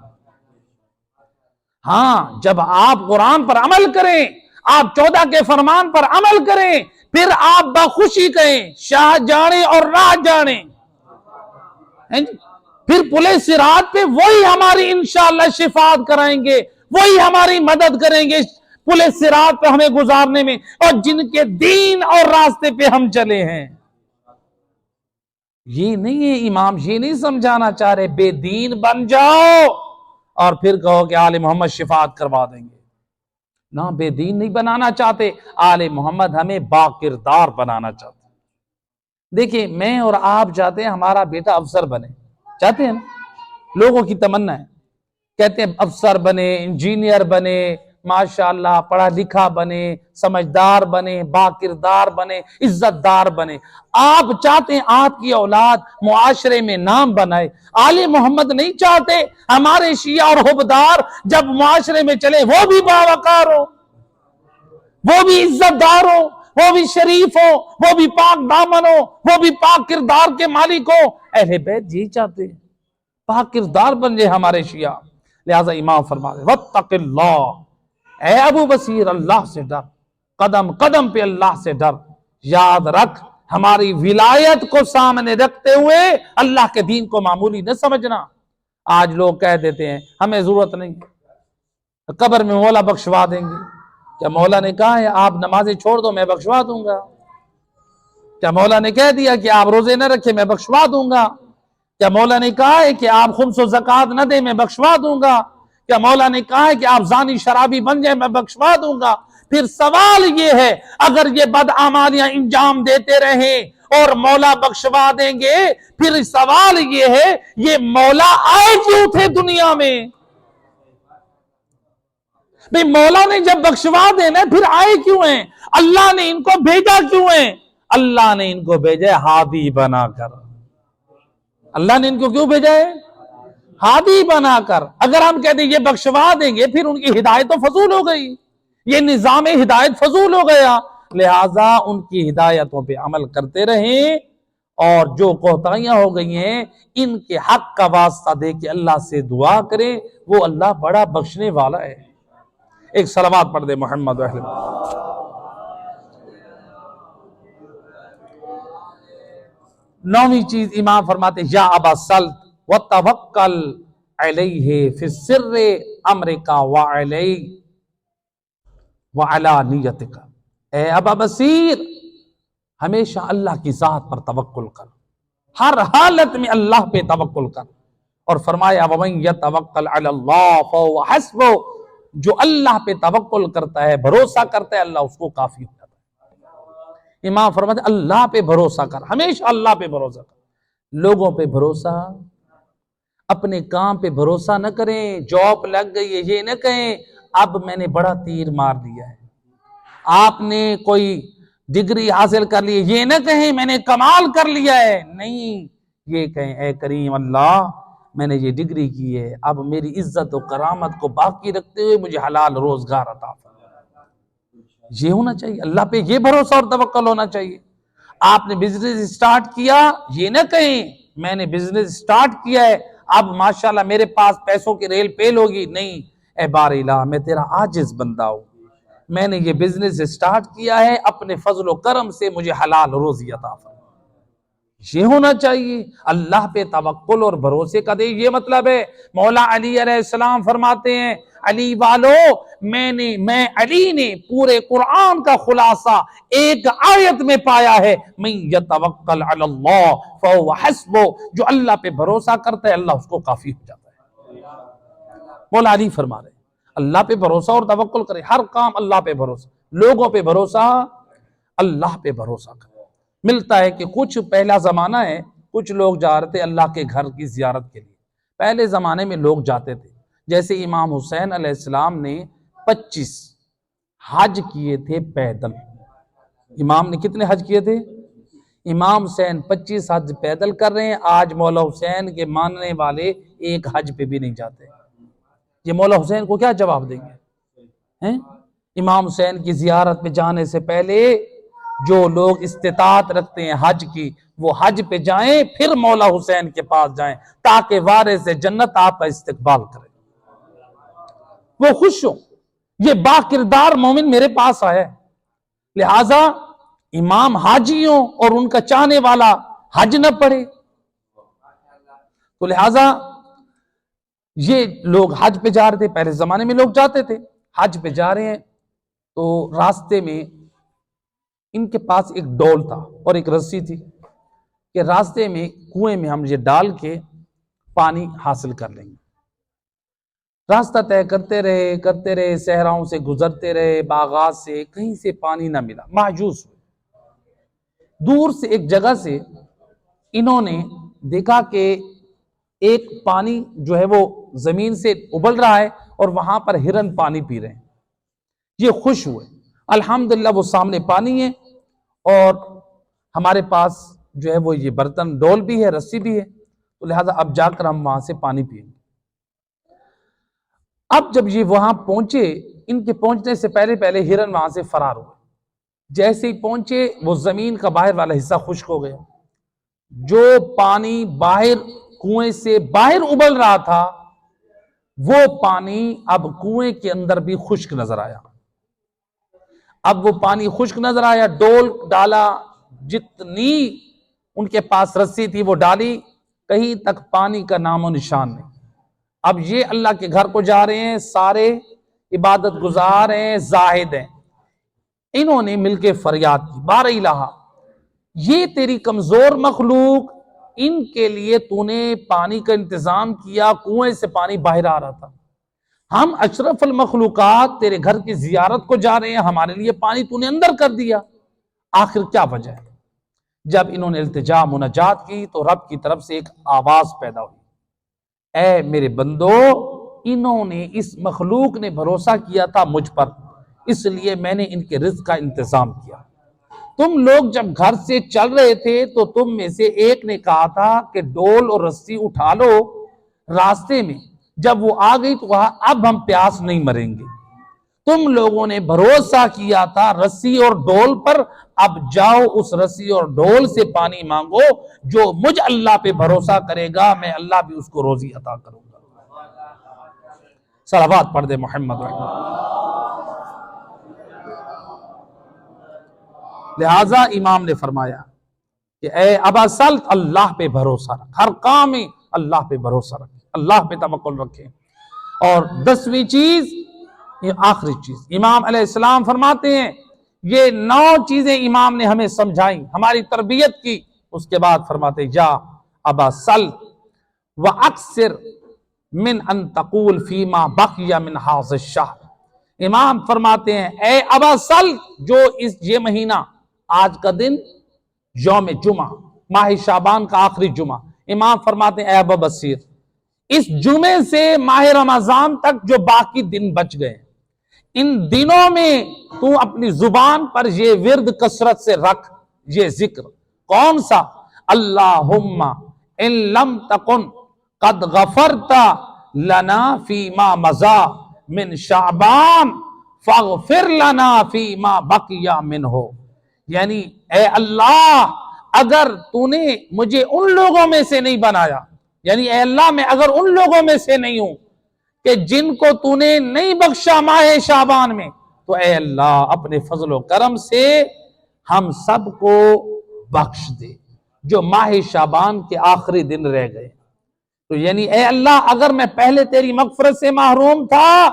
ہاں، جب آپ قرآن پر عمل کریں، آپ 14 کے فرمان پر عمل کریں، پھر آپ بخوشی کہیں شاہ جانے اور راہ جانے، پھر پلے صراط پہ وہی ہماری انشاءاللہ شفاعت کرائیں گے، وہی ہماری مدد کریں گے پلے صراط پہ ہمیں گزارنے میں، اور جن کے دین اور راستے پہ ہم چلے ہیں۔ یہ نہیں ہے، امام یہ نہیں سمجھانا چاہ رہے بے دین بن جاؤ اور پھر کہو کہ آل محمد شفاعت کروا دیں گے۔ نہ، بے دین نہیں بنانا چاہتے، آل محمد ہمیں با کردار بنانا چاہتے۔ دیکھیں، میں اور آپ چاہتے ہیں ہمارا بیٹا افسر بنے، چاہتے ہیں نا؟ لوگوں کی تمنا ہے، کہتے ہیں افسر بنے، انجینئر بنے، ماشاءاللہ پڑھا لکھا بنے، سمجھدار بنے، با کردار بنے، عزت دار بنے۔ آپ چاہتے ہیں آپ کی اولاد معاشرے میں نام بنائے، آل محمد نہیں چاہتے ہمارے شیعہ اور حبدار جب معاشرے میں چلے وہ بھی باوقار ہو، وہ بھی عزت دار ہو، وہ بھی شریف ہو، وہ بھی پاک دامن ہو، وہ بھی پاک کردار کے مالک ہو۔ اہل بیت جی چاہتے ہیں پاک کردار بن جائے ہمارے شیعہ۔ لہذا امام فرما دے واتق اللہ، اے ابو بصیر اللہ سے ڈر، قدم قدم پہ اللہ سے ڈر۔ یاد رکھ، ہماری ولایت کو سامنے رکھتے ہوئے اللہ کے دین کو معمولی نہ سمجھنا۔ آج لوگ کہہ دیتے ہیں ہمیں ضرورت نہیں، قبر میں مولا بخشوا دیں گے۔ کیا مولا نے کہا ہے آپ نمازیں چھوڑ دو میں بخشوا دوں گا؟ کیا مولا نے کہہ دیا کہ آپ روزے نہ رکھے میں بخشوا دوں گا؟ کیا مولا نے کہا ہے کہ آپ خمس و زکوٰۃ نہ دیں میں بخشوا دوں گا؟ کیا مولا نے کہا ہے کہ آپ زانی شرابی بن جائیں میں بخشوا دوں گا؟ پھر سوال یہ ہے، اگر یہ بدعمالیاں انجام دیتے رہیں اور مولا بخشوا دیں گے، پھر سوال یہ ہے یہ مولا آئے کیوں تھے دنیا میں؟ بھئی مولا نے جب بخشوا دینا پھر آئے کیوں ہیں؟ اللہ نے ان کو بھیجا کیوں ہیں؟ اللہ نے ان کو بھیجا ہادی بنا کر۔ اللہ نے ان کو کیوں بھیجا ہے؟ ہادی بنا کر۔ اگر ہم کہتے ہیں یہ بخشوا دیں گے پھر ان کی ہدایت تو فضول ہو گئی، یہ نظام ہدایت فضول ہو گیا۔ لہٰذا ان کی ہدایتوں پہ عمل کرتے رہیں، اور جو کوتاہیاں ہو گئی ہیں ان کے حق کا واسطہ دے کے اللہ سے دعا کریں، وہ اللہ بڑا بخشنے والا ہے۔ ایک صلوات پڑھ دے محمد و اہل۔ 9ویں چیز امام فرماتے یا ابا سلط وتوکل علیہ فی السر امرک وعلی وعلانیتک، اے ابا بصیر ہمیشہ اللہ کی ذات پر توکل کر، ہر حالت میں اللہ پہ توکل کر۔ اور فرمایا ومن یتوکل علی اللہ فہو حسبہ، جو اللہ پہ توکل کرتا ہے، بھروسہ کرتا ہے، اللہ اس کو کافی ہو جاتا ہے۔ امام فرماتے ہیں اللہ پہ بھروسہ کر، ہمیشہ اللہ پہ بھروسہ کر۔ لوگوں پہ بھروسہ، اپنے کام پہ بھروسہ نہ کریں۔ جاب لگ گئی ہے یہ نہ کہیں اب میں نے بڑا تیر مار دیا ہے، آپ نے کوئی ڈگری حاصل کر لی ہے یہ نہ کہیں میں نے کمال کر لیا ہے، نہیں، یہ کہیں اے کریم اللہ میں نے یہ ڈگری کی ہے، اب میری عزت و کرامت کو باقی رکھتے ہوئے مجھے حلال روزگار عطا فرما۔ یہ ہونا چاہیے، اللہ پہ یہ بھروسہ اور توکل ہونا چاہیے۔ آپ نے بزنس سٹارٹ کیا یہ نہ کہیں میں نے بزنس سٹارٹ کیا ہے اب ماشاءاللہ میرے پاس پیسوں کی ریل پیل ہوگی، نہیں، اے بار الہ میں تیرا عاجز بندہ ہوں، میں نے یہ بزنس سٹارٹ کیا ہے، اپنے فضل و کرم سے مجھے حلال روزی عطا فرما۔ یہ ہونا چاہیے، اللہ پہ توکل اور بھروسے کا دے۔ یہ مطلب ہے مولا علی علیہ السلام فرماتے ہیں علی والو میں علی نے پورے قرآن کا خلاصہ ایک آیت میں پایا ہے، من یتوکل علی اللہ فہو حسبہ، جو اللہ پہ بھروسہ کرتا ہے اللہ اس کو کافی ہو جاتا ہے۔ مولا علی فرما رہے ہیں اللہ پہ بھروسہ اور توکل کرے، ہر کام اللہ پہ بھروسہ، لوگوں پہ بھروسہ، اللہ پہ بھروسہ کرے۔ ملتا ہے کہ کچھ پہلا زمانہ ہے، کچھ لوگ جا رہے تھے اللہ کے گھر کی زیارت کے لیے، پہلے زمانے میں لوگ جاتے تھے، جیسے امام حسین علیہ السلام نے 25 حج کیے تھے پیدل۔ امام نے کتنے حج کیے تھے؟ امام حسین 25 حج پیدل کر رہے ہیں۔ آج مولا حسین کے ماننے والے ایک حج پہ بھی نہیں جاتے، یہ مولا حسین کو کیا جواب دیں گے؟ امام حسین کی زیارت پہ جانے سے پہلے جو لوگ استطاعت رکھتے ہیں حج کی، وہ حج پہ جائیں، پھر مولا حسین کے پاس جائیں، تاکہ وارث جنت آپ کا استقبال کرے، وہ خوش ہو، یہ با کردار مومن میرے پاس آیا ہے۔ لہذا امام حاجیوں اور ان کا چاہنے والا حج نہ پڑے، تو لہذا یہ لوگ حج پہ جا رہے تھے، پہلے زمانے میں لوگ جاتے تھے، حج پہ جا رہے ہیں تو راستے میں ان کے پاس ایک ڈول تھا اور ایک رسی تھی کہ راستے میں کنویں میں ہم یہ ڈال کے پانی حاصل کر لیں گے۔ راستہ طے کرتے رہے، صحراؤں سے گزرتے رہے، باغات سے، کہیں سے پانی نہ ملا، مایوس ہوئے۔ دور سے ایک جگہ سے انہوں نے دیکھا کہ ایک پانی جو ہے وہ زمین سے ابل رہا ہے اور وہاں پر ہرن پانی پی رہے ہیں، یہ خوش ہوئے، الحمدللہ وہ سامنے پانی ہے اور ہمارے پاس جو ہے وہ یہ برتن ڈول بھی ہے، رسی بھی ہے، تو لہٰذا اب جا کر ہم وہاں سے پانی پیئیں گے۔ اب جب یہ وہاں پہنچے، ان کے پہنچنے سے پہلے ہرن وہاں سے فرار ہوئے، جیسے ہی پہنچے وہ زمین کا باہر والا حصہ خشک ہو گیا، جو پانی باہر کنویں سے باہر ابل رہا تھا وہ پانی اب کنویں کے اندر بھی خشک نظر آیا۔ اب وہ پانی خشک نظر آیا، ڈول ڈالا، جتنی ان کے پاس رسی تھی وہ ڈالی، کہیں تک پانی کا نام و نشان نہیں۔ اب یہ اللہ کے گھر کو جا رہے ہیں، سارے عبادت گزار ہیں، زاہد ہیں، انہوں نے مل کے فریاد کی، بار الہ، یہ تیری کمزور مخلوق، ان کے لیے تو نے پانی کا انتظام کیا، کنویں سے پانی باہر آ رہا تھا، ہم اشرف المخلوقات تیرے گھر کی زیارت کو جا رہے ہیں، ہمارے لیے پانی تو نے اندر کر دیا، آخر کیا وجہ ہے؟ جب انہوں نے التجا مناجات کی تو رب کی طرف سے ایک آواز پیدا ہوئی، اے میرے بندو، انہوں نے، اس مخلوق نے بھروسہ کیا تھا مجھ پر، اس لیے میں نے ان کے رزق کا انتظام کیا۔ تم لوگ جب گھر سے چل رہے تھے تو تم میں سے ایک نے کہا تھا کہ ڈول اور رسی اٹھا لو، راستے میں جب وہ آ گئی تو کہا اب ہم پیاس نہیں مریں گے۔ تم لوگوں نے بھروسہ کیا تھا رسی اور ڈول پر، اب جاؤ اس رسی اور ڈول سے پانی مانگو، جو مجھ اللہ پہ بھروسہ کرے گا میں اللہ بھی اس کو روزی عطا کروں گا۔ صلوات پڑھ دے محمد رحمہ۔ لہٰذا امام نے فرمایا کہ اے ابا سلط، اللہ پہ بھروسہ رکھ، ہر کام میں اللہ پہ بھروسہ رکھ، اللہ پہ توکل رکھے۔ اور 10ویں چیز، یہ آخری چیز، امام علیہ السلام فرماتے ہیں یہ 9 چیزیں امام نے ہمیں سمجھائیں، ہماری تربیت کی، اس کے بعد فرماتے یا ابا سلط وَأَكْثِرْ مِنْ أَن تَقُولْ فِي مَا بَقِيَ مِنْ هَذَا الشَّهْرِ، امام فرماتے ہیں اے ابا سلط، جو یہ مہینہ، آج کا دن یوم جمعہ، ماہ شعبان کا آخری جمعہ، امام فرماتے ہیں اے ابا بصیر، اس جمعے سے ماہ رمضان تک جو باقی دن بچ گئے، ان دنوں میں تو اپنی زبان پر یہ ورد کثرت سے رکھ، یہ ذکر، کون سا؟ اللہم ان لم تکن قد غفرت لنا فیما مضی من شعبان فاغفر لنا فیما بقی منہ، یعنی اے اللہ اگر تو نے مجھے ان لوگوں میں سے نہیں بنایا، یعنی اے اللہ میں اگر ان لوگوں میں سے نہیں ہوں کہ جن کو تو نے نہیں بخشا ماہ شعبان میں، تو اے اللہ اپنے فضل و کرم سے ہم سب کو بخش دے جو ماہ شعبان کے آخری دن رہ گئے۔ تو یعنی اے اللہ اگر میں پہلے تیری مغفرت سے محروم تھا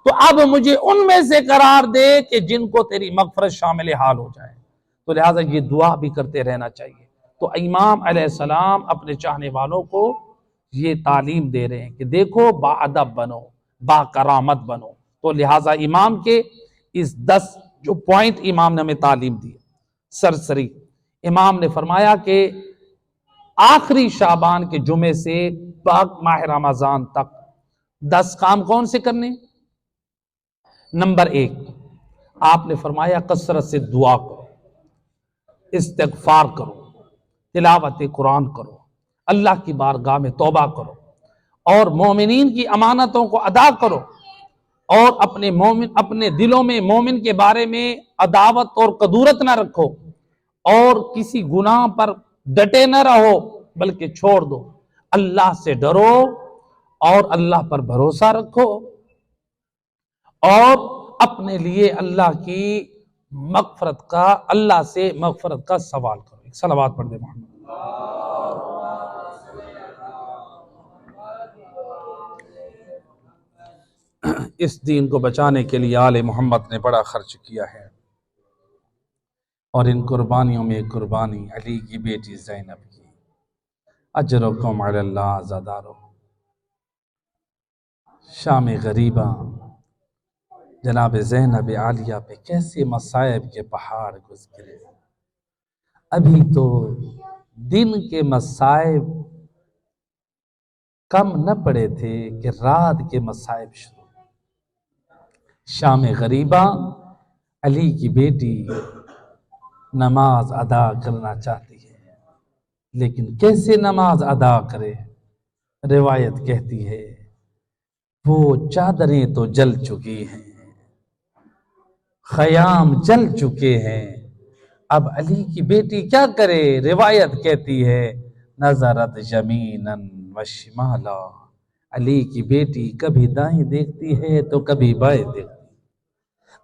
تو اب مجھے ان میں سے قرار دے کہ جن کو تیری مغفرت شامل حال ہو جائے۔ تو لہٰذا یہ دعا بھی کرتے رہنا چاہیے۔ تو امام علیہ السلام اپنے چاہنے والوں کو یہ تعلیم دے رہے ہیں کہ دیکھو با ادب بنو، با کرامت بنو۔ تو لہٰذا امام کے اس 10 جو پوائنٹ امام نے ہمیں تعلیم دی سرسری، امام نے فرمایا کہ آخری شعبان کے جمعے سے پاک ماہ رمضان تک 10 کام کون سے کرنے؟ نمبر 1، آپ نے فرمایا کثرت سے دعا کرو، استغفار کرو، تلاوت قرآن کرو، اللہ کی بارگاہ میں توبہ کرو، اور مومنین کی امانتوں کو ادا کرو، اور اپنے دلوں میں مومن کے بارے میں عداوت اور کدورت نہ رکھو، اور کسی گناہ پر ڈٹے نہ رہو بلکہ چھوڑ دو، اللہ سے ڈرو اور اللہ پر بھروسہ رکھو، اور اپنے لیے اللہ سے مغفرت کا سوال کرو۔ ایک صلوات پڑھ دے محمد۔ اس دین کو بچانے کے لیے آل محمد نے بڑا خرچ کیا ہے، اور ان قربانیوں میں قربانی علی کی بیٹی زینب کی۔ اجرکم علی اللہ عزادارو۔ شام غریبہ جناب زینب عالیہ پہ کیسے مصائب کے پہاڑ گزرے۔ ابھی تو دن کے مصائب کم نہ پڑے تھے کہ رات کے مصائب شروع۔ شام غریبہ علی کی بیٹی نماز ادا کرنا چاہتی ہے، لیکن کیسے نماز ادا کرے؟ روایت کہتی ہے وہ چادریں تو جل چکی ہیں، خیام جل چکے ہیں، اب علی کی بیٹی کیا کرے؟ روایت کہتی ہے نظرت یمیناً و شمالا، علی کی بیٹی کبھی دائیں دیکھتی ہے تو کبھی بائیں دیکھتی ہے۔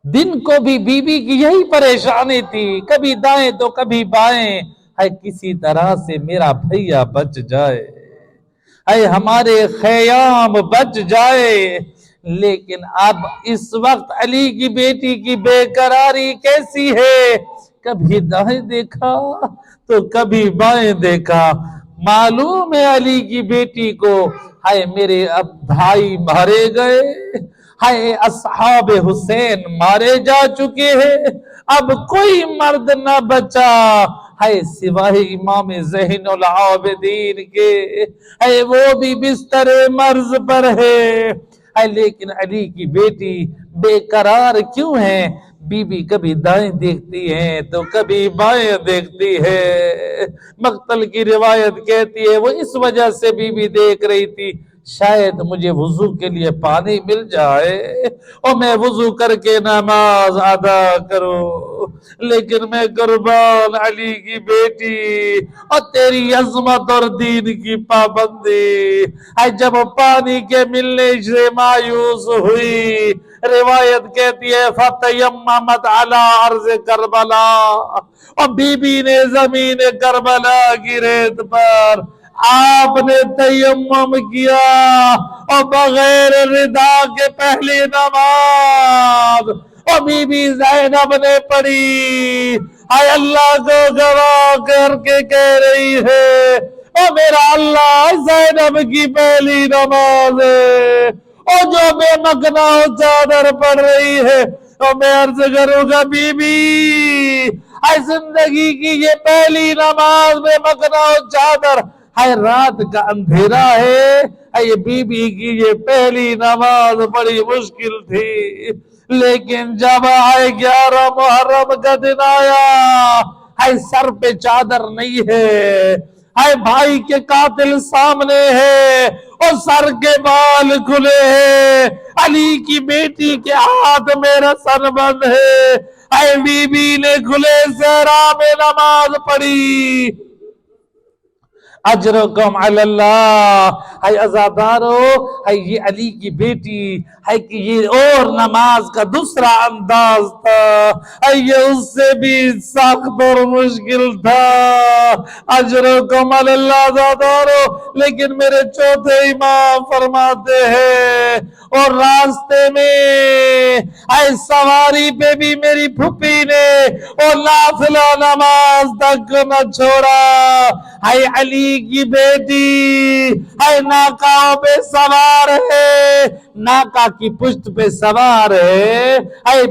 دن کو بھی بی بی کی یہی پریشانی تھی، کبھی دائیں تو کبھی بائیں، ہے کسی طرح سے میرا بھیا بچ جائے، اے ہمارے خیام بچ جائے۔ لیکن اب اس وقت علی کی بیٹی کی بے قراری کیسی ہے؟ کبھی دائیں دیکھا تو کبھی بائیں دیکھا۔ معلوم ہے علی کی بیٹی کو ہائے میرے اب بھائی مارے گئے، ہائے اصحاب حسین مارے جا چکے ہیں، اب کوئی مرد نہ بچا ہے سوائے امام زین العابدین کے، ہے وہ بھی بستر مرض پر ہے۔ لیکن علی کی بیٹی بے قرار کیوں ہے؟ بی بی کبھی دائیں دیکھتی ہے تو کبھی بائیں دیکھتی ہے۔ مقتل کی روایت کہتی ہے وہ اس وجہ سے بی بی دیکھ رہی تھی شاید مجھے وضو کے لیے پانی مل جائے اور میں وضو کر کے نماز ادا کروں، لیکن میں قربان علی کی بیٹی اور تیری عظمت اور دین کی پابندی، جب پانی کے ملنے سے مایوس ہوئی، روایت کہتی ہے فتیممت علی ارض کربلا، اور بی بی نے زمین کربلا کی ریت پر آپ نے تیمم کیا اور بغیر ردا کے پہلی نماز اور بی بی زینب نے پڑھی، اے اللہ کو گواہ کر کے کہہ رہی ہے او میرا اللہ زینب کی پہلی نماز ہے، اور جو بے مکنا چادر پڑھ رہی ہے، اور میں عرض کروں گا بی بی اے زندگی کی یہ پہلی نماز بے مکنا چادر، ہے رات کا اندھیرا ہے، یہ بی بی کی یہ پہلی نماز بڑی مشکل تھی، لیکن جب آئے 11 محرم کا دن آیا، ہے سر پہ چادر نہیں ہے، ہے بھائی کے قاتل سامنے ہے اور سر کے بال کھلے ہیں، علی کی بیٹی کے ہاتھ میں رسن بند ہے، اے بی بی نے کھلے صحرا میں نماز پڑھی۔ اجرکم علی اللہ، ہے عزادارو، ہے یہ علی کی بیٹی ہے کہ یہ اور نماز کا دوسرا انداز تھا، ہے یہ اس سے بھی سخت اور مشکل تھا۔ اجرکم علی اللہ عزادارو، لیکن میرے چوتھے امام فرماتے ہیں اور راستے میں ہے سواری پہ بھی میری پھپھی نے اور نافلہ نماز تک نہ چھوڑا، ہے علی کی بیٹی ہے ناکاؤں پہ سوار ہے، ناکا کی پشت پہ سوار ہے،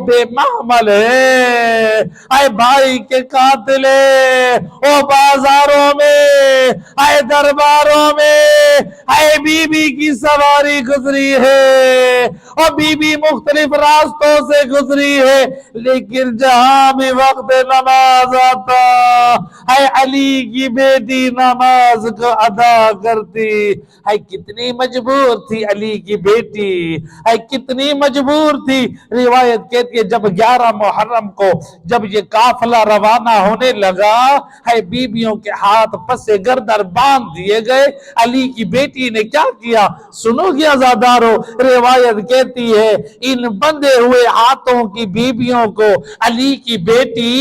بے محمل ہے، بھائی کے قاتل ہے، او بازاروں میں درباروں میں ہے بی بی کی سواری گزری ہے اور بی بی مختلف راستوں سے گزری ہے، لیکن جہاں بھی وقت نماز آتا ہے علی کی بیٹی نماز کو ادا کرتی ہے۔ کتنی مجبور تھی علی کی بیٹی، ہے کتنی مجبور تھی۔ روایت کہتی ہے جب 11 محرم کو جب یہ قافلہ روانہ ہونے لگا ہے، بیویوں کے ہاتھ پسے گردن باندھ دیے گئے۔ علی کی بیٹی نے کیا کیا سنو گے عزادارو، روایت کہتی ہے ان بندھے ہوئے ہاتھوں کی بیویوں کو علی کی بیٹی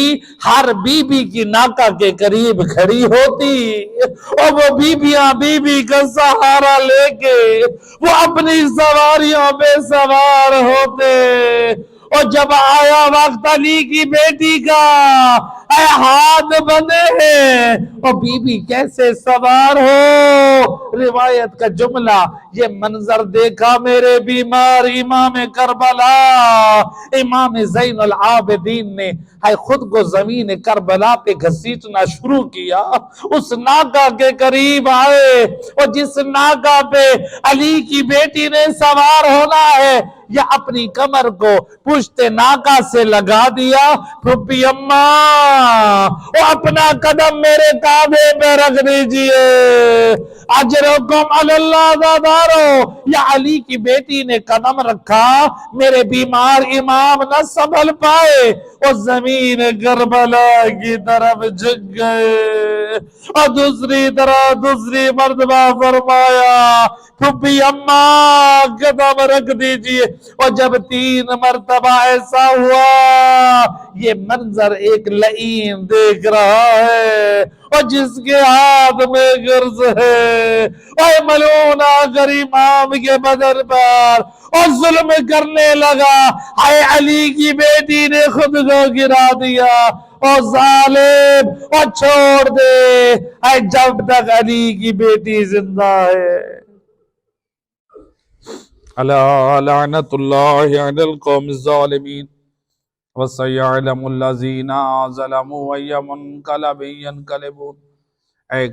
ہر بی بی کی ناکا کے قریب کھڑی ہوتی اور وہ بیویاں بی بی کا سہارا لے کے وہ اپنی سواریوں پہ سوار ہوتے، اور جب آیا وقت علی کی بیٹی کا اے ہاتھ بندھے ہیں اور بی بی کیسے سوار ہو۔ روایت کا جملہ یہ منظر دیکھا میرے بیمار امام کربلا امام زین العابدین نے ہے خود کو زمین کربلا پہ گھسیٹنا شروع کیا، اس ناکا کے قریب آئے اور جس ناکا پہ علی کی بیٹی نے سوار ہونا ہے یا اپنی کمر کو پشت ناکا سے لگا دیا۔ پھپھی اماں وہ اپنا قدم میرے کعبے پہ رکھ دیجئے، اجرکم علی اللہ زادارو۔ یا علی کی بیٹی نے قدم رکھا، میرے بیمار امام نہ سنبھل پائے اور زمین کربلا کی طرف جھک گئے اور دوسری مرتبہ فرمایا پھپھی اماں قدم رکھ دیجئے، اور جب 3 مرتبہ ایسا ہوا یہ منظر ایک لعین دیکھ رہا ہے اور جس کے ہاتھ میں گرز ہے اور ملعون آ کر امام کے بدن پر اور ظلم کرنے لگا۔ اے علی کی بیٹی نے خود کو گرا دیا اور ظالم اور چھوڑ دے اے جب تک علی کی بیٹی زندہ ہے۔ الا لعنت اللہ علی القوم الظالمین وسيعلم الذين ظلموا أي منقلب ينقلبون۔ اے